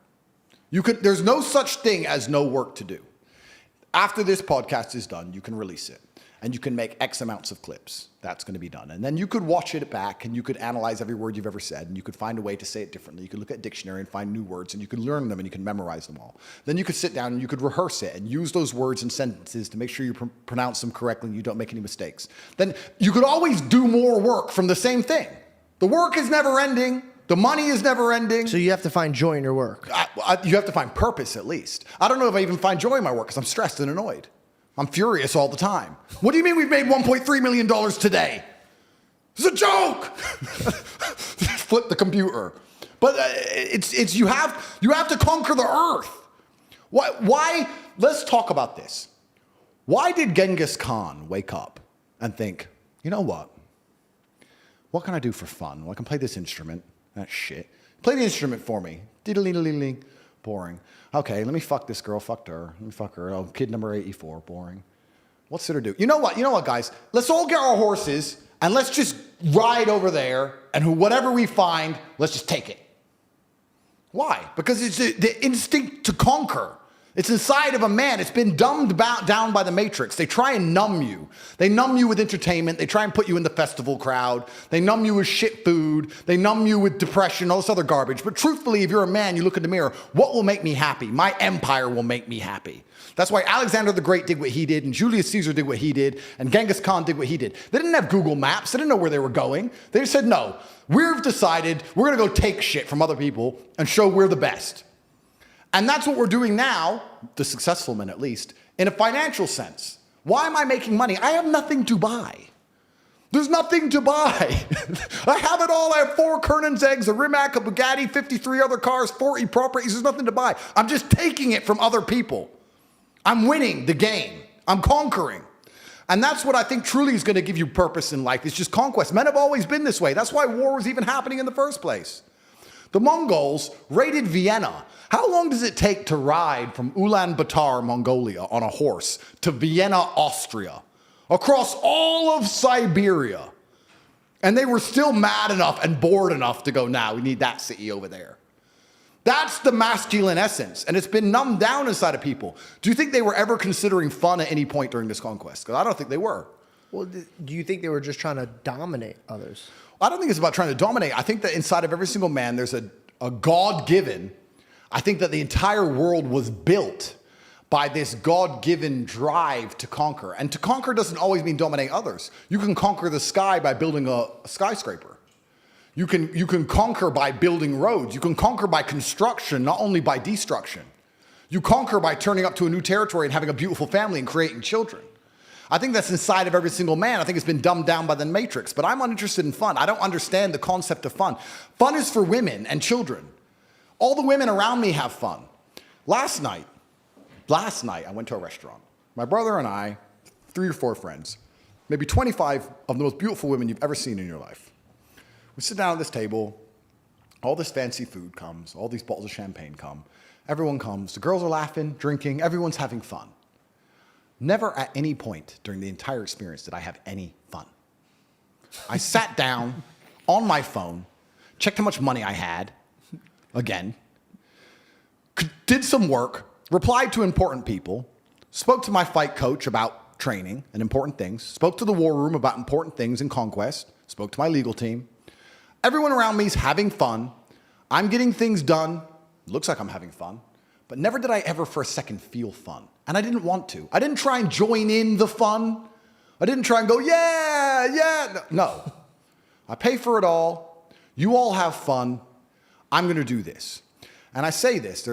There's no such thing as no work to do. After this podcast is done, you can release it. And you can make X amounts of clips. That's going to be done. And then you could watch it back and you could analyze every word you've ever said and you could find a way to say it differently. You could look at a dictionary and find new words and you could learn them and you can memorize them all. Then you could sit down and you could rehearse it and use those words and sentences to make sure you pronounce them correctly and you don't make any mistakes. Then you could always do more work from the same thing. The work is never ending. The money is never ending. So you have to find joy in your work. You have to find purpose at least. I don't know if I even find joy in my work because I'm stressed and annoyed. I'm furious all the time. What do you mean we've made $1.3 million today? It's a joke. Flip the computer. But it's you have to conquer the earth. Why? Let's talk about this. Why did Genghis Khan wake up and think, you know what? What can I do for fun? Well, I can play this instrument. That shit. Play the instrument for me. Diddle-dee-dee-dee. Boring. Okay, let me fuck this girl. Fucked her. Let me fuck her. Oh, kid number 84. Boring. What's there to do? You know what? You know what, guys? Let's all get our horses and let's just ride over there and whatever we find, let's just take it. Why? Because it's the instinct to conquer. It's inside of a man. It's been dumbed down by the Matrix. They try and numb you. They numb you with entertainment. They try and put you in the festival crowd. They numb you with shit food. They numb you with depression, all this other garbage. But truthfully, if you're a man, you look in the mirror, what will make me happy? My empire will make me happy. That's why Alexander the Great did what he did, and Julius Caesar did what he did, and Genghis Khan did what he did. They didn't have Google Maps. They didn't know where they were going. They just said, no, we've decided we're going to go take shit from other people and show we're the best. And that's what we're doing now, the successful men at least, in a financial sense. Why am I making money? I have nothing to buy. There's nothing to buy. I have it all. I have 4 Kernan's eggs, a Rimac, a Bugatti, 53 other cars, 40 properties. There's nothing to buy. I'm just taking it from other people. I'm winning the game. I'm conquering. And that's what I think truly is going to give you purpose in life. It's just conquest. Men have always been this way. That's why war was even happening in the first place. The Mongols raided Vienna. How long does it take to ride from Ulaanbaatar, Mongolia, on a horse to Vienna, Austria, across all of Siberia? And they were still mad enough and bored enough to go, nah, we need that city over there. That's the masculine essence, and it's been numbed down inside of people. Do you think they were ever considering fun at any point during this conquest? Because I don't think they were. Well, do you think they were just trying to dominate others? I don't think it's about trying to dominate. I think that inside of every single man, there's a God-given. I think that the entire world was built by this God-given drive to conquer. And to conquer doesn't always mean dominate others. You can conquer the sky by building a skyscraper. You can conquer by building roads. You can conquer by construction, not only by destruction. You conquer by turning up to a new territory and having a beautiful family and creating children. I think that's inside of every single man. I think it's been dumbed down by the Matrix, but I'm uninterested in fun. I don't understand the concept of fun. Fun is for women and children. All the women around me have fun. Last night, I went to a restaurant. My brother and I, 3 or 4 friends, maybe 25 of the most beautiful women you've ever seen in your life. We sit down at this table, all this fancy food comes, all these bottles of champagne come, everyone comes, the girls are laughing, drinking, everyone's having fun. Never at any point during the entire experience did I have any fun. I sat down on my phone, checked how much money I had, again, did some work, replied to important people, spoke to my fight coach about training and important things, spoke to the war room about important things in conquest, spoke to my legal team. Everyone around me is having fun. I'm getting things done. Looks like I'm having fun. But never did I ever for a second feel fun. And I didn't want to. I didn't try and join in the fun. I didn't try and go, yeah. No. I pay for it all. You all have fun. I'm going to do this. And I say this.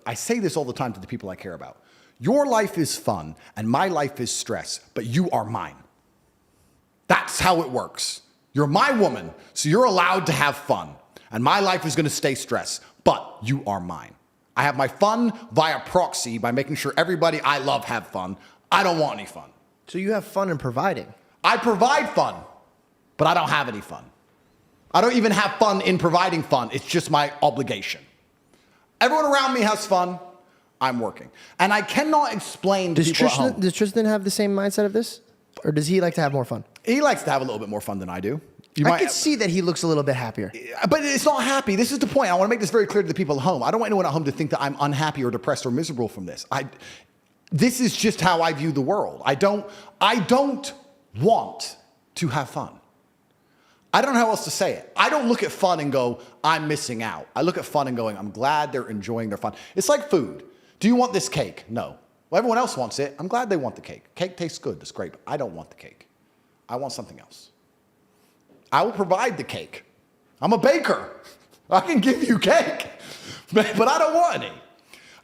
I say this all the time to the people I care about. Your life is fun and my life is stress, but you are mine. That's how it works. You're my woman, so you're allowed to have fun. And my life is going to stay stress, but you are mine. I have my fun via proxy by making sure everybody I love have fun. I don't want any fun. So you have fun in providing. I provide fun, but I don't have any fun. I don't even have fun in providing fun. It's just my obligation. Everyone around me has fun. I'm working. And I cannot explain to people at home. Does Tristan have the same mindset of this? Or does he like to have more fun? He likes to have a little bit more fun than I do. I can see that he looks a little bit happier. But it's not happy. This is the point. I want to make this very clear to the people at home. I don't want anyone at home to think that I'm unhappy or depressed or miserable from this. This is just how I view the world. I don't want to have fun. I don't know how else to say it. I don't look at fun and go, I'm missing out. I look at fun and going, I'm glad they're enjoying their fun. It's like food. Do you want this cake? No. Well, everyone else wants it. I'm glad they want the cake. Cake tastes good. That's great. But I don't want the cake. I want something else. I will provide the cake. I'm a baker. I can give you cake, but I don't want any.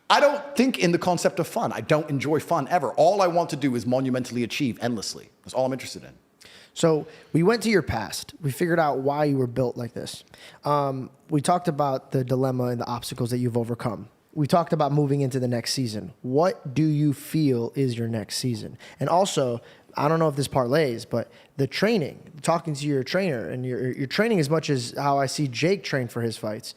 I don't think in the concept of fun. I don't enjoy fun ever. All I want to do is monumentally achieve endlessly. That's all I'm interested in. So we went to your past. We figured out why you were built like this. We talked about the dilemma and the obstacles that you've overcome. We talked about moving into the next season. What do you feel is your next season? And also, I don't know if this parlays, but the training, talking to your trainer, and your training as much as how I see Jake train for his fights.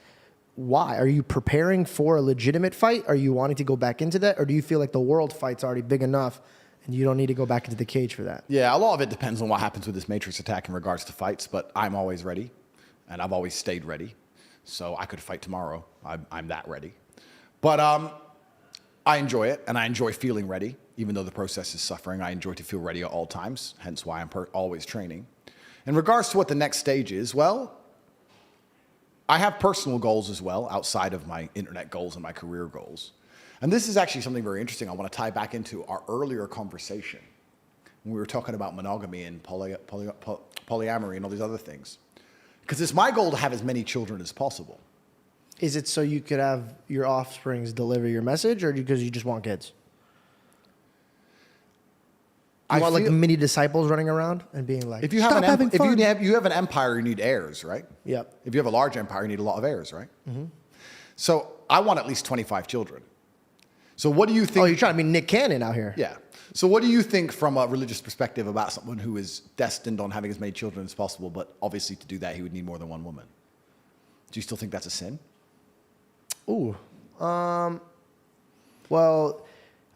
Why? Are you preparing for a legitimate fight? Are you wanting to go back into that? Or do you feel like the world fight's already big enough and you don't need to go back into the cage for that? Yeah, a lot of it depends on what happens with this Matrix attack in regards to fights, but I'm always ready, and I've always stayed ready. So I could fight tomorrow. I'm that ready. But I enjoy it, and I enjoy feeling ready. Even though the process is suffering, I enjoy to feel ready at all times, hence why I'm always training. In regards to what the next stage is, well, I have personal goals as well, outside of my internet goals and my career goals. And this is actually something very interesting I want to tie back into our earlier conversation when we were talking about monogamy and polyamory and all these other things. Because it's my goal to have as many children as possible. Is it so you could have your offsprings deliver your message, or because you just want kids? You want like mini disciples running around and being like, if you have an empire, you need heirs, right? Yep. If you have a large empire, you need a lot of heirs, right? Mm-hmm. So I want at least 25 children. So what do you think? Oh, you're trying to be Nick Cannon out here. Yeah. So what do you think from a religious perspective about someone who is destined on having as many children as possible, but obviously to do that, he would need more than one woman? Do you still think that's a sin? Ooh. Well,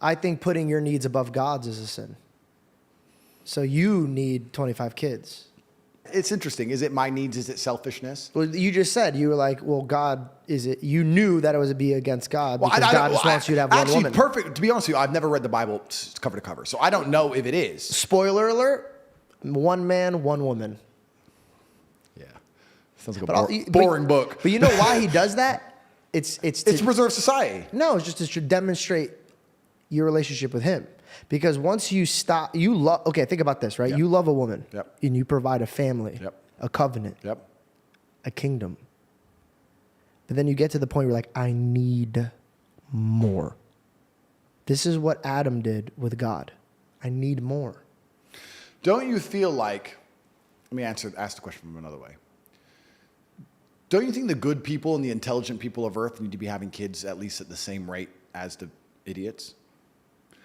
I think putting your needs above God's is a sin. So you need 25 kids. It's interesting. Is it my needs? Is it selfishness? Well, you just said, you were like, well, God, is it? You knew that it would be against God because God just wants you to have one woman. Actually, perfect. To be honest with you, I've never read the Bible cover to cover, so I don't know if it is. Spoiler alert, one man, one woman. Yeah. Sounds like a boring book. But you know why he does that? It's to preserve society. No, it's just to demonstrate your relationship with him. Because once you stop, you love. Okay, think about this, right? Yep. You love a woman, Yep. and you provide a family, Yep. a covenant, Yep. a kingdom. But then you get to the point where you're like, I need more. This is what Adam did with God. I need more. Don't you feel like, let me ask the question from another way. Don't you think the good people and the intelligent people of Earth need to be having kids at least at the same rate as the idiots?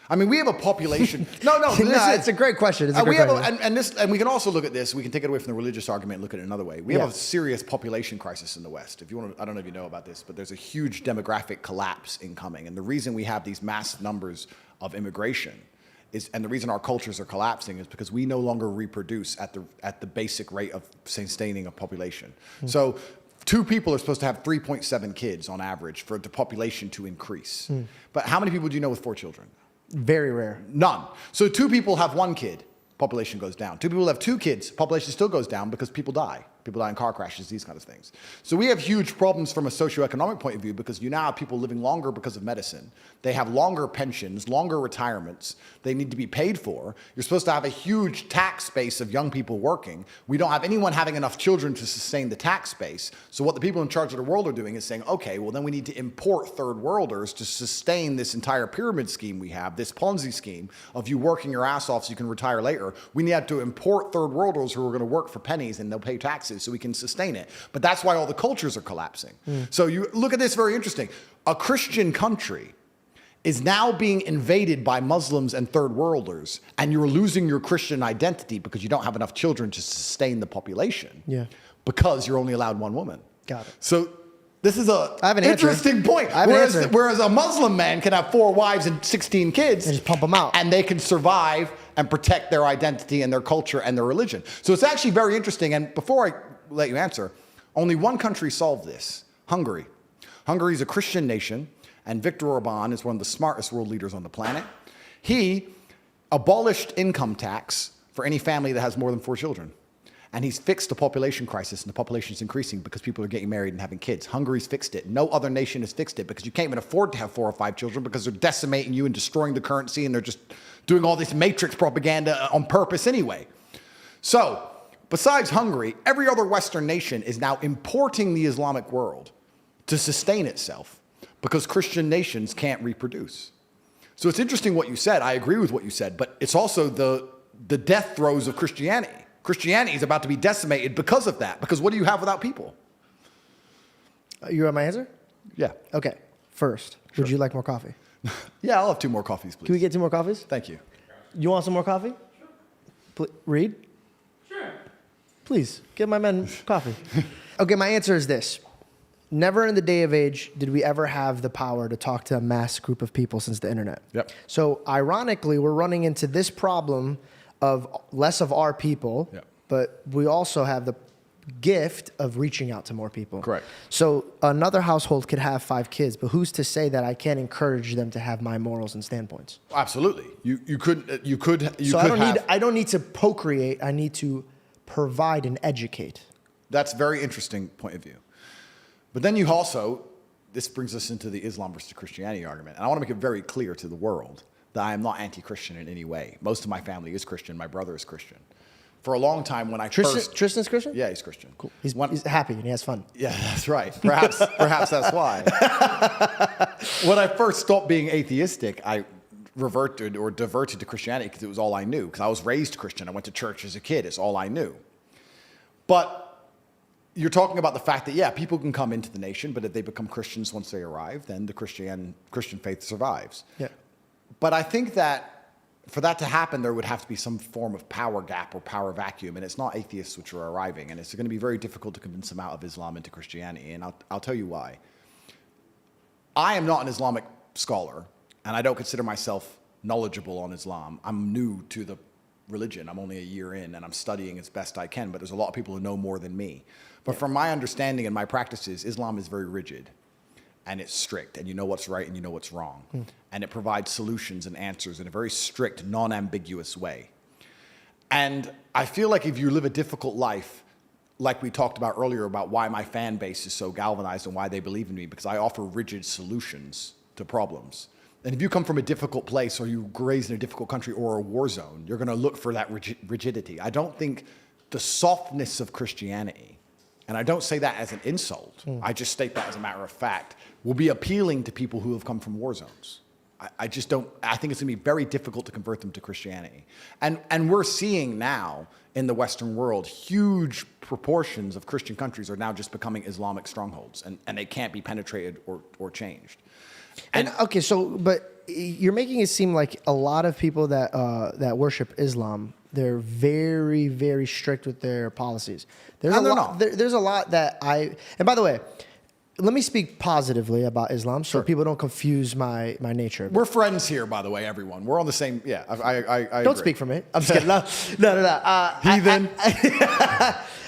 I mean, we have a population. No, it's a great question. It's a great question. And we can also look at this. We can take it away from the religious argument and look at it another way. We have a serious population crisis in the West. If you want to, I don't know if you know about this, but there's a huge demographic collapse incoming. And the reason we have these massive numbers of immigration and the reason our cultures are collapsing is because we no longer reproduce at the basic rate of sustaining a population. So 2 people are supposed to have 3.7 kids on average for the population to increase. But how many people do you know with 4 children? Very rare. None. So 2 people have 1 kid, population goes down. 2 people have 2 kids, population still goes down because people die. People die in car crashes, these kind of things. So we have huge problems from a socioeconomic point of view because you now have people living longer because of medicine. They have longer pensions, longer retirements. They need to be paid for. You're supposed to have a huge tax base of young people working. We don't have anyone having enough children to sustain the tax base. So what the people in charge of the world are doing is saying, okay, well then we need to import third worlders to sustain this entire pyramid scheme we have, this Ponzi scheme of you working your ass off so you can retire later. We need to import third worlders who are going to work for pennies and they'll pay taxes so we can sustain it. But that's why all the cultures are collapsing. So you look at this, very interesting. A Christian country is now being invaded by Muslims and third worlders, and you're losing your Christian identity because you don't have enough children to sustain the population. Yeah. Because you're only allowed 1 woman. Got it. So this is I have an interesting answer. point. I have an answer. Whereas a Muslim man can have 4 wives and 16 kids. And just pump them out. And they can survive and protect their identity and their culture and their religion. So it's actually very interesting. And before I let you answer, only one country solved this, Hungary. Hungary is a Christian nation, and Viktor Orban is one of the smartest world leaders on the planet. He abolished income tax for any family that has more than 4 children. And he's fixed the population crisis, and the population is increasing because people are getting married and having kids. Hungary's fixed it. No other nation has fixed it because you can't even afford to have 4 or 5 children because they're decimating you and destroying the currency, and they're just doing all this matrix propaganda on purpose anyway. So, besides Hungary, every other Western nation is now importing the Islamic world to sustain itself because Christian nations can't reproduce. So it's interesting what you said. I agree with what you said, but it's also the death throes of Christianity. Christianity is about to be decimated because of that. Because what do you have without people? You want my answer? Yeah. Okay. First, would you like more coffee? Yeah, I'll have 2 more coffees, please. Can we get 2 more coffees? Thank you. You want some more coffee? Sure. Reed? Sure. Please, give my men coffee. Okay, my answer is this. Never in the day of age did we ever have the power to talk to a mass group of people since the internet. Yep. So ironically, we're running into this problem of less of our people, Yep. but we also have the gift of reaching out to more people. Correct. So another household could have 5 kids, but who's to say that I can't encourage them to have my morals and standpoints? Absolutely. You could So I don't need to procreate. I need to provide and educate. That's a very interesting point of view. But then you also, this brings us into the Islam versus Christianity argument. And I want to make it very clear to the world that I am not anti-Christian in any way. Most of my family is Christian. My brother is Christian. For a long time when I first... Tristan's Christian? Yeah, he's Christian. Cool. He's happy and he has fun. Yeah, that's right. Perhaps that's why. When I first stopped being atheistic, I diverted to Christianity because it was all I knew. Because I was raised Christian. I went to church as a kid. It's all I knew. But you're talking about the fact that, yeah, people can come into the nation, but if they become Christians once they arrive, then the Christian faith survives. Yeah. But I think that for that to happen, there would have to be some form of power gap or power vacuum, and it's not atheists which are arriving, and it's going to be very difficult to convince them out of Islam into Christianity, and I'll tell you why. I am not an Islamic scholar, and I don't consider myself knowledgeable on Islam. I'm new to the religion. I'm only a year in, and I'm studying as best I can, but there's a lot of people who know more than me. But from my understanding and my practices, Islam is very rigid. And it's strict, and you know what's right and you know what's wrong. And it provides solutions and answers in a very strict, non-ambiguous way. And I feel like if you live a difficult life, like we talked about earlier about why my fan base is so galvanized and why they believe in me, because I offer rigid solutions to problems. And if you come from a difficult place or you raised in a difficult country or a war zone, you're going to look for that rigidity. I don't think the softness of Christianity, and I don't say that as an insult, I just state that as a matter of fact, will be appealing to people who have come from war zones. I just don't, I think it's going to be very difficult to convert them to Christianity. And we're seeing now in the Western world, huge proportions of Christian countries are now just becoming Islamic strongholds, and they can't be penetrated or changed. And okay, but you're making it seem like a lot of people that worship Islam, they're very, very strict with their policies. There's a lot that and by the way, let me speak positively about Islam so people don't confuse my nature. We're friends here, by the way, everyone. We're on the same, I Don't agree. speak for me. I'm just kidding. No. Heathen.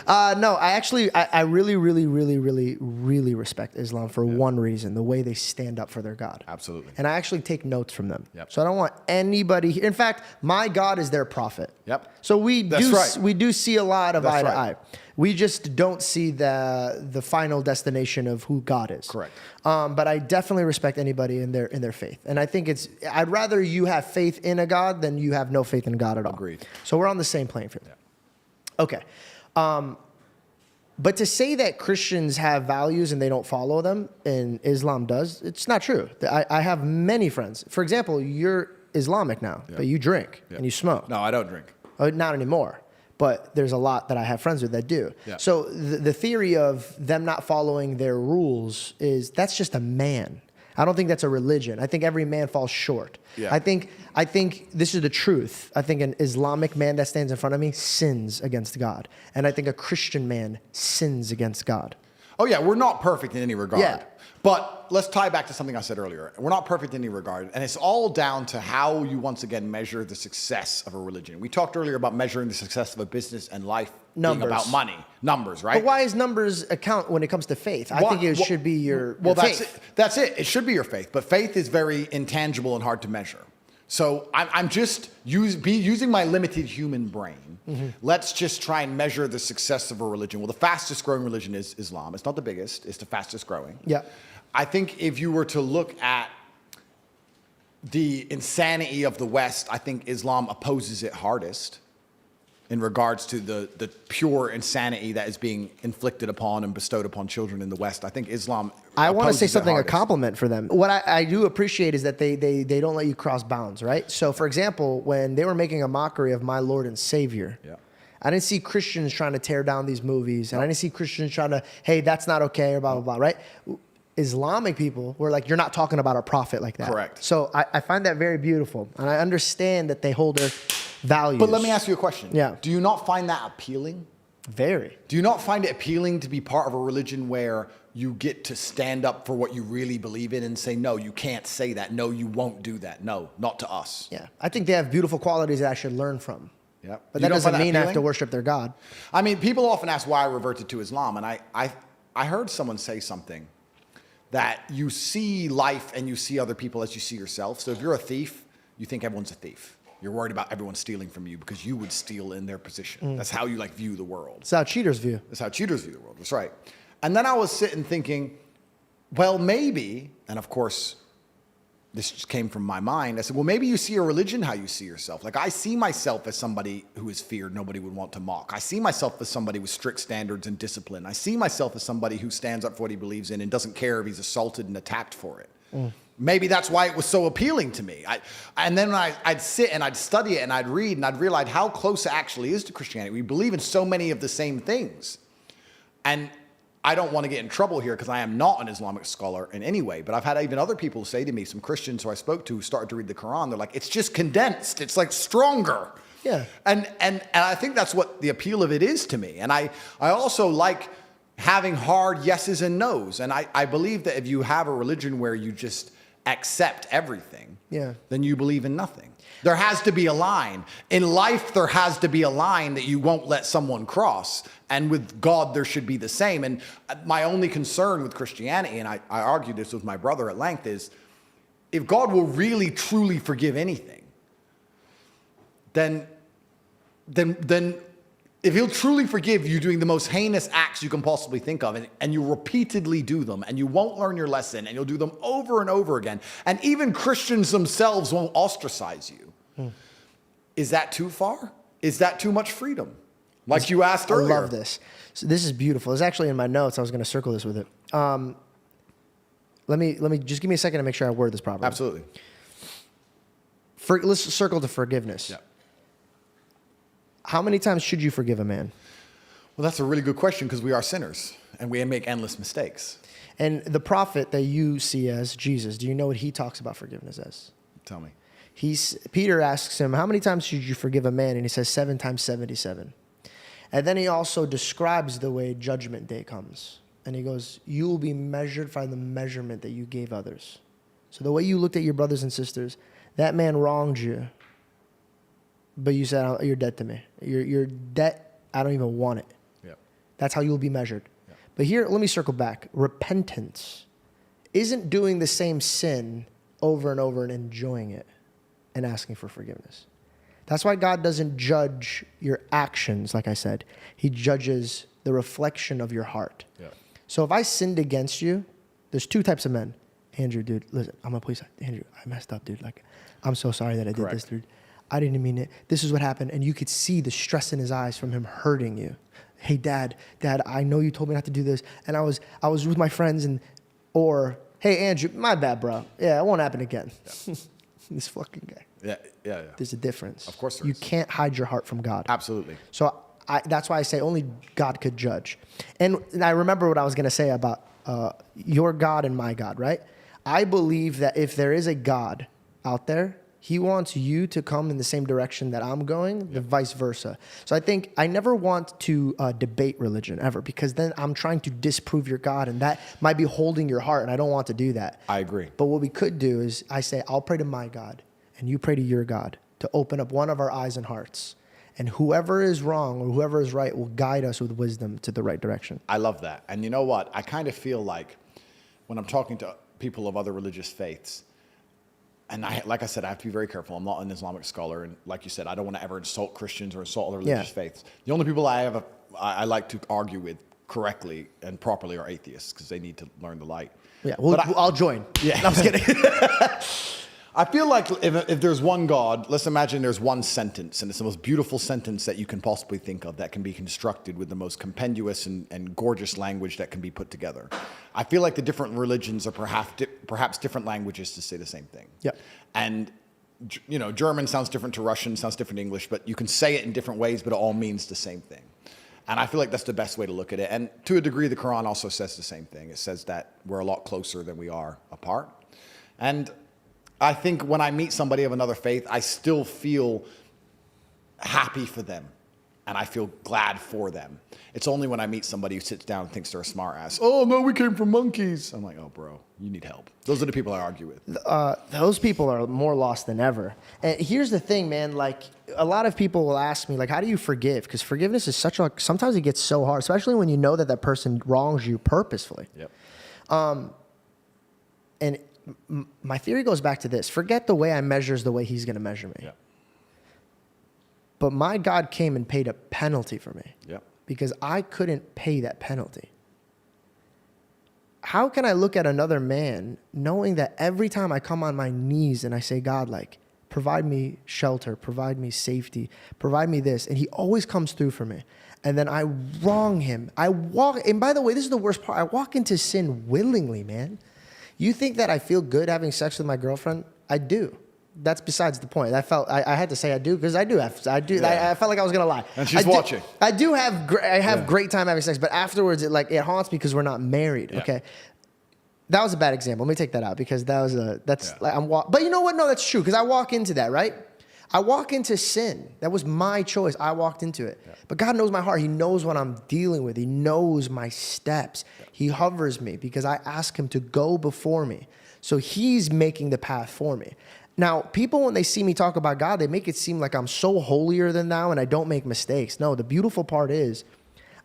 No, I really, really, really, really, really respect Islam for one reason, the way they stand up for their God. Absolutely. And I actually take notes from them. Yep. So I don't want anybody, in fact, my God is their prophet. Yep. So we do see a lot of eye to eye. We just don't see the final destination of who God is. Correct. But I definitely respect anybody in their faith. And I think I'd rather you have faith in a God than you have no faith in God at all. Agreed. So we're on the same playing field. Yeah. Okay. But to say that Christians have values and they don't follow them, and Islam does, it's not true. I have many friends. For example, you're Islamic now, but you drink and you smoke. No, I don't drink. Not anymore. But there's a lot that I have friends with that do. Yeah. So the theory of them not following their rules that's just a man. I don't think that's a religion. I think every man falls short. Yeah. I think this is the truth. I think an Islamic man that stands in front of me sins against God. And I think a Christian man sins against God. Oh yeah, we're not perfect in any regard. Yeah. But let's tie back to something I said earlier. We're not perfect in any regard. And it's all down to how you once again measure the success of a religion. We talked earlier about measuring the success of a business and life being about money. Numbers, right? But why is numbers account when it comes to faith? I think it should be your faith. That's it. It should be your faith. But faith is very intangible and hard to measure. So I'm just using my limited human brain. Let's just try and measure the success of a religion. Well, the fastest growing religion is Islam. It's not the biggest. It's the fastest growing. Yeah. I think if you were to look at the insanity of the West, I think Islam opposes it hardest in regards to the pure insanity that is being inflicted upon and bestowed upon children in the West. I think Islam I want to say opposes it something, a hardest. compliment for them. What I do appreciate is that they don't let you cross bounds, right? So, for example, when they were making a mockery of my Lord and Savior, I didn't see Christians trying to tear down these movies, and I didn't see Christians trying to, hey, that's not okay, or blah, blah, blah, right? Islamic people were like, you're not talking about our prophet like that. Correct. So I find that very beautiful, and I understand that they hold their values. But let me ask you a question. Yeah. Do you not find that appealing? Very. Do you not find it appealing to be part of a religion where you get to stand up for what you really believe in and say, no, you can't say that. No, you won't do that. No, not to us. Yeah. I think they have beautiful qualities that I should learn from. Yep. But You that don't doesn't find mean I have to appealing? worship their God. I mean, people often ask why I reverted to Islam, and I heard someone say something that you see life and you see other people as you see yourself. So if you're a thief, you think everyone's a thief. You're worried about everyone stealing from you because you would steal in their position. That's how you view the world. It's how cheaters view. That's how cheaters view the world. That's right. And then I was sitting thinking, well, maybe, and of course, this just came from my mind. I said, well, maybe you see a religion how you see yourself. Like, I see myself as somebody who is feared, nobody would want to mock. I see myself as somebody with strict standards and discipline. I see myself as somebody who stands up for what he believes in and doesn't care if he's assaulted and attacked for it. Maybe that's why it was so appealing to me. And then I'd sit and I'd study it and I'd read and I'd realize how close it actually is to Christianity. We believe in so many of the same things. And I don't want to get in trouble here because I am not an Islamic scholar in any way, but I've had even other people say to me, some Christians who I spoke to who started to read the Quran, they're like, it's just condensed. It's like stronger. Yeah. And I think that's what the appeal of it is to me. And I also like having hard yeses and nos. And I believe that if you have a religion where you just accept everything, then you believe in nothing. There has to be a line. In life, there has to be a line that you won't let someone cross. And with God, there should be the same. And my only concern with Christianity, and I argued this with my brother at length, is if God will really, truly forgive anything, then then if he'll truly forgive you doing the most heinous acts you can possibly think of, and you repeatedly do them, and you won't learn your lesson, and you'll do them over and over again, and even Christians themselves won't ostracize you, is that too far? Is that too much freedom? Like you asked earlier. I love this. So this is beautiful. It's actually in my notes. I was going to circle this with it. Let me just give me a second to make sure I word this properly. Absolutely. Let's circle to forgiveness. Yeah. How many times should you forgive a man? Well, that's a really good question because we are sinners and we make endless mistakes. And the prophet that you see as Jesus, do you know what he talks about forgiveness as? Tell me. Peter asks him, how many times should you forgive a man? And he says 7 times 77. And then he also describes the way judgment day comes. And he goes, you will be measured by the measurement that you gave others. So the way you looked at your brothers and sisters, that man wronged you. But you said, you're dead to me. Your debt, I don't even want it. Yeah. That's how you'll be measured. Yeah. But here, let me circle back. Repentance isn't doing the same sin over and over and enjoying it and asking for forgiveness. That's why God doesn't judge your actions, like I said. He judges the reflection of your heart. Yeah. So if I sinned against you, there's 2 types of men. Andrew, dude, listen, I'm a police. Andrew, I messed up, dude. Like, I'm so sorry that I did this, dude. I didn't mean it. This is what happened. And you could see the stress in his eyes from him hurting you. Hey, Dad, I know you told me not to do this. And I was with my friends or, hey, Andrew, my bad, bro. Yeah, it won't happen again. Yeah. This fucking guy. Yeah. There's a difference. Of course there you is. You can't hide your heart from God. Absolutely. So that's why I say only God could judge. And I remember what I was going to say about your God and my God, right? I believe that if there is a God out there, he wants you to come in the same direction that I'm going, the vice versa. So I think I never want to debate religion ever, because then I'm trying to disprove your God, and that might be holding your heart, and I don't want to do that. I agree. But what we could do is I say, I'll pray to my God, and you pray to your God to open up one of our eyes and hearts. And whoever is wrong or whoever is right will guide us with wisdom to the right direction. I love that. And you know what? I kind of feel like when I'm talking to people of other religious faiths, and like I said, I have to be very careful. I'm not an Islamic scholar. And like you said, I don't want to ever insult Christians or insult other religious faiths. The only people I like to argue with correctly and properly are atheists, because they need to learn the light. Yeah, I'll join. Yeah. No, I'm just kidding. I feel like if there's one God, let's imagine there's one sentence, and it's the most beautiful sentence that you can possibly think of that can be constructed with the most compendious and gorgeous language that can be put together. I feel like the different religions are perhaps different languages to say the same thing. Yeah. And, you know, German sounds different to Russian, sounds different to English, but you can say it in different ways, but it all means the same thing. And I feel like that's the best way to look at it. And to a degree, the Quran also says the same thing. It says that we're a lot closer than we are apart. And I think when I meet somebody of another faith, I still feel happy for them, and I feel glad for them. It's only when I meet somebody who sits down and thinks they're a smart ass. Oh, no, we came from monkeys. I'm like, oh, bro, you need help. Those are the people I argue with. Those people are more lost than ever. And here's the thing, man. Like, a lot of people will ask me, like, how do you forgive? Because forgiveness is sometimes it gets so hard, especially when you know that person wrongs you purposefully. Yep. And my theory goes back to this. Forget the way I measure is the way he's going to measure me. Yep. But my God came and paid a penalty for me. Yep. Because I couldn't pay that penalty. How can I look at another man knowing that every time I come on my knees and I say, God, like, provide me shelter, provide me safety, provide me this, and he always comes through for me. And then I wrong him. And by the way, this is the worst part. I walk into sin willingly, man. You think that I feel good having sex with my girlfriend? I do. That's besides the point. I had to say I do, because I do. Yeah. I felt like I was gonna lie. And she's watching. I do have. I have great time having sex, but afterwards, it haunts me because we're not married. Yeah. Okay, that was a bad example. Let me take that out, because But you know what? No, that's true, because I walk into that, right? I walk into sin. That was my choice. I walked into it. Yeah. But God knows my heart. He knows what I'm dealing with. He knows my steps. Yeah. He hovers me because I ask him to go before me. So he's making the path for me. Now, people, when they see me talk about God, they make it seem like I'm so holier than thou and I don't make mistakes. No, the beautiful part is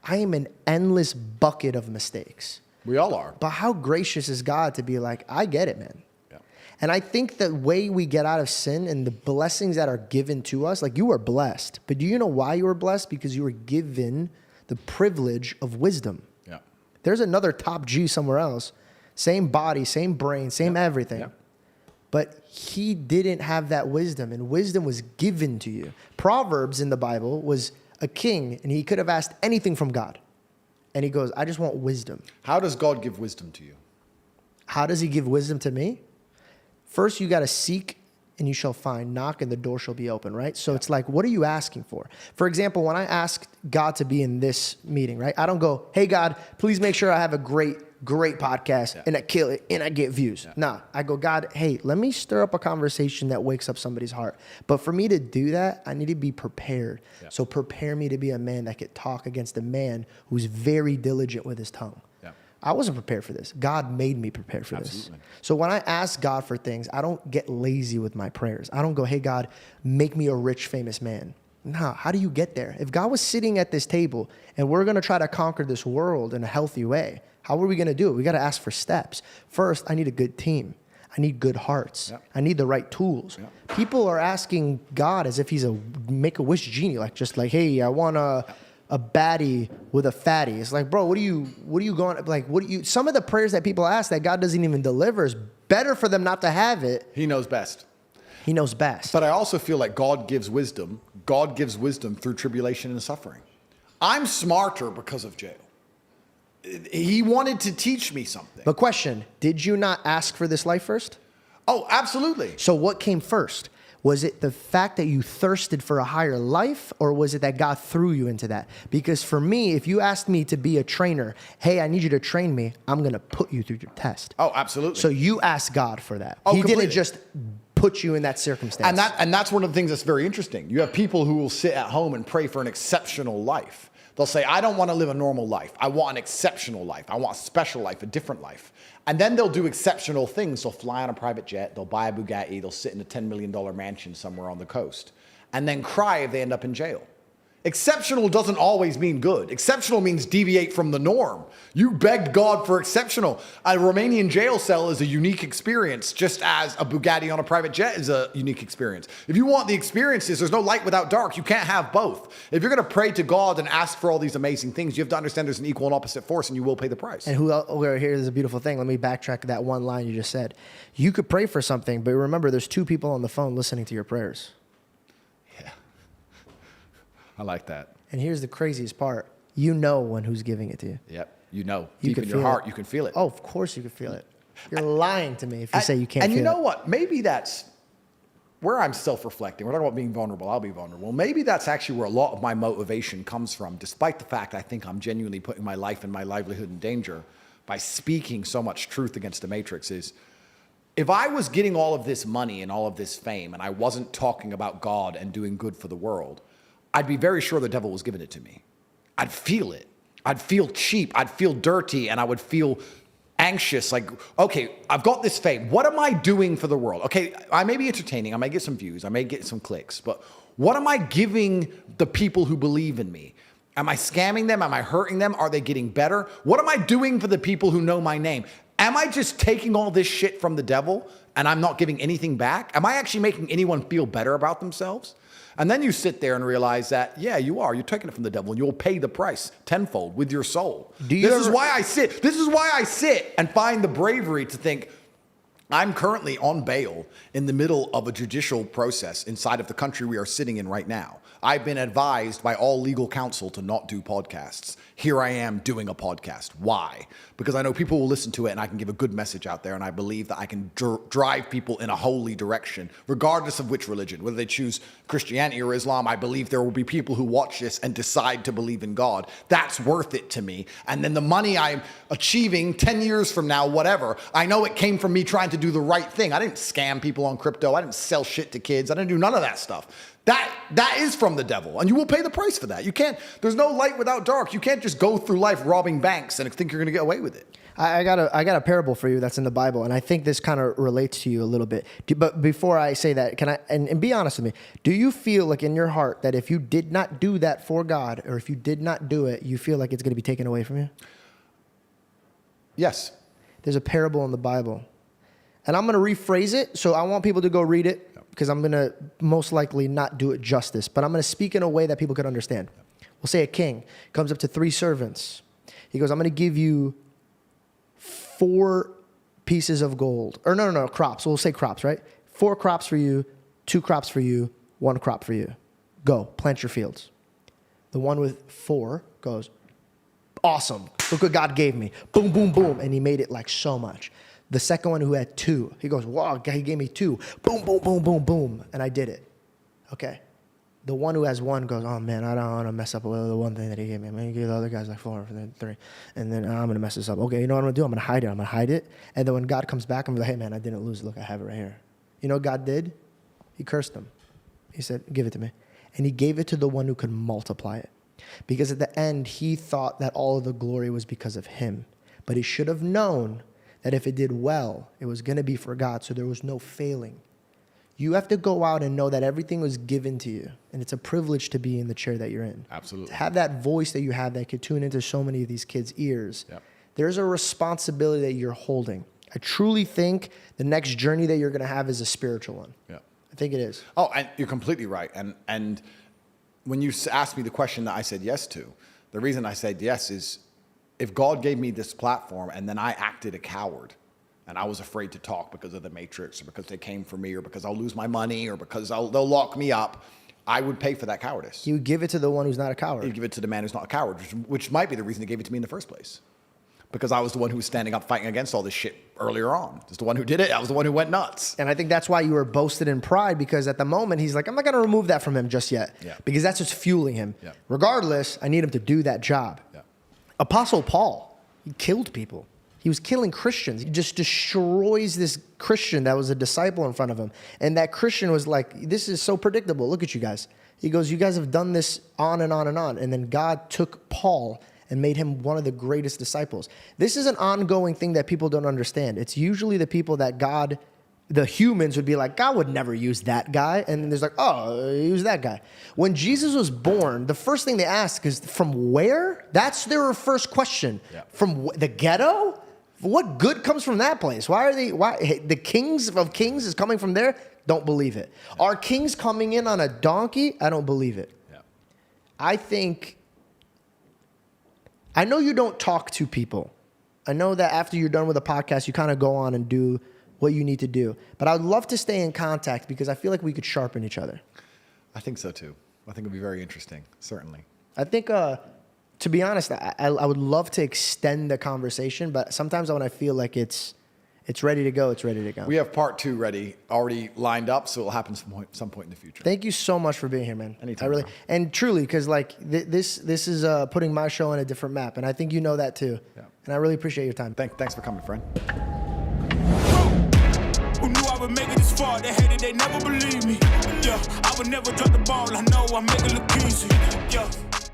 I am an endless bucket of mistakes. We all are. But how gracious is God to be like, I get it, man. Yeah. And I think the way we get out of sin and the blessings that are given to us, like you are blessed, but do you know why you were blessed? Because you were given the privilege of wisdom. Yeah. There's another top G somewhere else. Same body, same brain, same everything. Yeah. But he didn't have that wisdom, and wisdom was given to you. Proverbs in the Bible was a king, and he could have asked anything from God. And he goes, I just want wisdom. How does God give wisdom to you? How does he give wisdom to me? First, you got to seek and you shall find. Knock and the door shall be open, right? So it's like, what are you asking for? For example, when I asked God to be in this meeting, right? I don't go, hey, God, please make sure I have a great podcast and I kill it and I get views. Nah, I go, God, hey, let me stir up a conversation that wakes up somebody's heart. But for me to do that, I need to be prepared. Yeah. So prepare me to be a man that could talk against a man who's very diligent with his tongue. Yeah. I wasn't prepared for this. God made me prepared for this. So when I ask God for things, I don't get lazy with my prayers. I don't go, hey, God, make me a rich, famous man. Nah, how do you get there? If God was sitting at this table and we're going to try to conquer this world in a healthy way, how are we going to do it? We got to ask for steps. First, I need a good team. I need good hearts. Yep. I need the right tools. Yep. People are asking God as if he's a make-a-wish genie, just like, hey, I want a baddie with a fatty. It's like, bro, what are you going, like, some of the prayers that people ask that God doesn't even deliver is better for them not to have it. He knows best. He knows best. But I also feel like God gives wisdom. God gives wisdom through tribulation and suffering. I'm smarter because of jail. He wanted to teach me something. But question, did you not ask for this life first? Oh, absolutely. So what came first? Was it the fact that you thirsted for a higher life, or was it that God threw you into that? Because for me, if you asked me to be a trainer, hey, I need you to train me, I'm going to put you through your test. Oh, absolutely. So you asked God for that. Oh, he completely. didn't just put you in that circumstance. And that's one of the things that's very interesting. You have people who will sit at home and pray for an exceptional life. They'll say, I don't want to live a normal life. I want an exceptional life. I want a special life, a different life. And then they'll do exceptional things. They'll fly on a private jet. They'll buy a Bugatti. They'll sit in a $10 million mansion somewhere on the coast. And then cry if they end up in jail. Exceptional doesn't always mean good. Exceptional means deviate from the norm. You begged God for exceptional. A Romanian jail cell is a unique experience, just as a Bugatti on a private jet is a unique experience. If you want the experiences, there's no light without dark. You can't have both. If you're going to pray to God and ask for all these amazing things, you have to understand there's an equal and opposite force, and you will pay the price. And here's a beautiful thing. Let me backtrack that one line you just said. You could pray for something, but remember, there's two people on the phone listening to your prayers. I like that. And here's the craziest part. You know when who's giving it to you. Yep. You know. You Deep in your heart, you can feel it. Oh, of course you can feel it. You're lying to me if you say you can't feel it. And you know what? Maybe that's where I'm self-reflecting. We're talking about being vulnerable. I'll be vulnerable. Maybe that's actually where a lot of my motivation comes from, despite the fact I think I'm genuinely putting my life and my livelihood in danger by speaking so much truth against the matrix is, if I was getting all of this money and all of this fame and I wasn't talking about God and doing good for the world, I'd be very sure the devil was giving it to me. I'd feel it. I'd feel cheap. I'd feel dirty, and I would feel anxious. Like, okay, I've got this fame. What am I doing for the world? Okay, I may be entertaining. I may get some views. I may get some clicks. But what am I giving the people who believe in me? Am I scamming them? Am I hurting them? Are they getting better? What am I doing for the people who know my name? Am I just taking all this shit from the devil and I'm not giving anything back? Am I actually making anyone feel better about themselves? And then you sit there and realize that, yeah, you are. You're taking it from the devil, and you'll pay the price tenfold with your soul. This is why I sit and find the bravery to think, I'm currently on bail in the middle of a judicial process inside of the country we are sitting in right now. I've been advised by all legal counsel to not do podcasts. Here I am doing a podcast. Why? Because I know people will listen to it and I can give a good message out there, and I believe that I can drive people in a holy direction, regardless of which religion, whether they choose Christianity or Islam. I believe there will be people who watch this and decide to believe in God. That's worth it to me. And then the money I'm achieving 10 years from now, whatever, I know it came from me trying to do the right thing. I didn't scam people on crypto. I didn't sell shit to kids. I didn't do none of that stuff. That is from the devil, and you will pay the price for that. You can't, there's no light without dark. You can't just go through life robbing banks and think you're going to get away with it. I got a parable for you that's in the Bible, and I think this kind of relates to you a little bit. But before I say that, can I, and be honest with me, do you feel like in your heart that if you did not do that for God, or if you did not do it, you feel like it's going to be taken away from you? Yes. There's a parable in the Bible, And I'm going to rephrase it. So I want people to go read it because I'm going to most likely not do it justice. But I'm going to speak in a way that people can understand. We'll say a king comes up to 3 servants. He goes, I'm going to give you 4 pieces of gold. Or no, crops. We'll say crops, right? 4 crops for you, 2 crops for you, 1 crop for you. Go, plant your fields. The one with 4 goes, awesome. Look what God gave me. Boom, boom, boom. And he made it like so much. The second one who had 2, he goes, wow, he gave me 2. Boom, boom, boom, boom, boom. And I did it. Okay. The one who has 1 goes, oh man, I don't want to mess up with the one thing that he gave me. I'm going to give the other guys like 4 and then 3. And then I'm going to mess this up. Okay, you know what I'm going to do? I'm going to hide it. I'm going to hide it. And then when God comes back, I'm like, hey man, I didn't lose it. Look, I have it right here. You know what God did? He cursed him. He said, give it to me. And he gave it to the one who could multiply it. Because at the end, he thought that all of the glory was because of him. But he should have known that if it did well, it was going to be for God, so there was no failing. You have to go out and know that everything was given to you, and it's a privilege to be in the chair that you're in. Absolutely. To have that voice that you have that could tune into so many of these kids' ears, Yep. There's a responsibility that you're holding. I truly think the next journey that you're going to have is a spiritual one. Yeah. I think it is. Oh, and you're completely right. And when you asked me the question that I said yes to, the reason I said yes is if God gave me this platform and then I acted a coward and I was afraid to talk because of the Matrix or because they came for me or because I'll lose my money or because they'll lock me up, I would pay for that cowardice. You give it to the one who's not a coward. You give it to the man who's not a coward, which might be the reason they gave it to me in the first place. Because I was the one who was standing up fighting against all this shit earlier on. Just the one who did it. I was the one who went nuts. And I think that's why you were boasted in pride, because at the moment he's like, I'm not going to remove that from him just yet. Yeah. Because that's what's fueling him. Yeah. Regardless, I need him to do that job. Yeah. Apostle Paul, he killed people. He was killing Christians. He just destroys this Christian that was a disciple in front of him. And that Christian was like, this is so predictable. Look at you guys. He goes, you guys have done this on and on and on. And then God took Paul and made him one of the greatest disciples. This is an ongoing thing that people don't understand. It's usually the people that God, the humans would be like, God would never use that guy. And then there's like, oh, use that guy. When Jesus was born, the first thing they ask is, from where? That's their first question. Yeah. From the ghetto? What good comes from that place? Why the kings of kings is coming from there? Don't believe it. Yeah. Are kings coming in on a donkey? I don't believe it. Yeah. I know you don't talk to people. I know that after you're done with a podcast, you kind of go on and do what you need to do. But I would love to stay in contact because I feel like we could sharpen each other. I think so too. I think it would be very interesting, certainly. I think, to be honest, I would love to extend the conversation, but sometimes when I feel like it's ready to go, it's ready to go. We have part 2 already lined up, so it'll happen some point in the future. Thank you so much for being here, man. Anytime, I really, bro. and truly, because like this is putting my show on a different map, and I think you know that too. Yeah. And I really appreciate your time. Thanks for coming, friend. Who knew I would make it this far? They hated, they never believe me. Yeah, I would never drop the ball. I know I make it look easy. Yeah.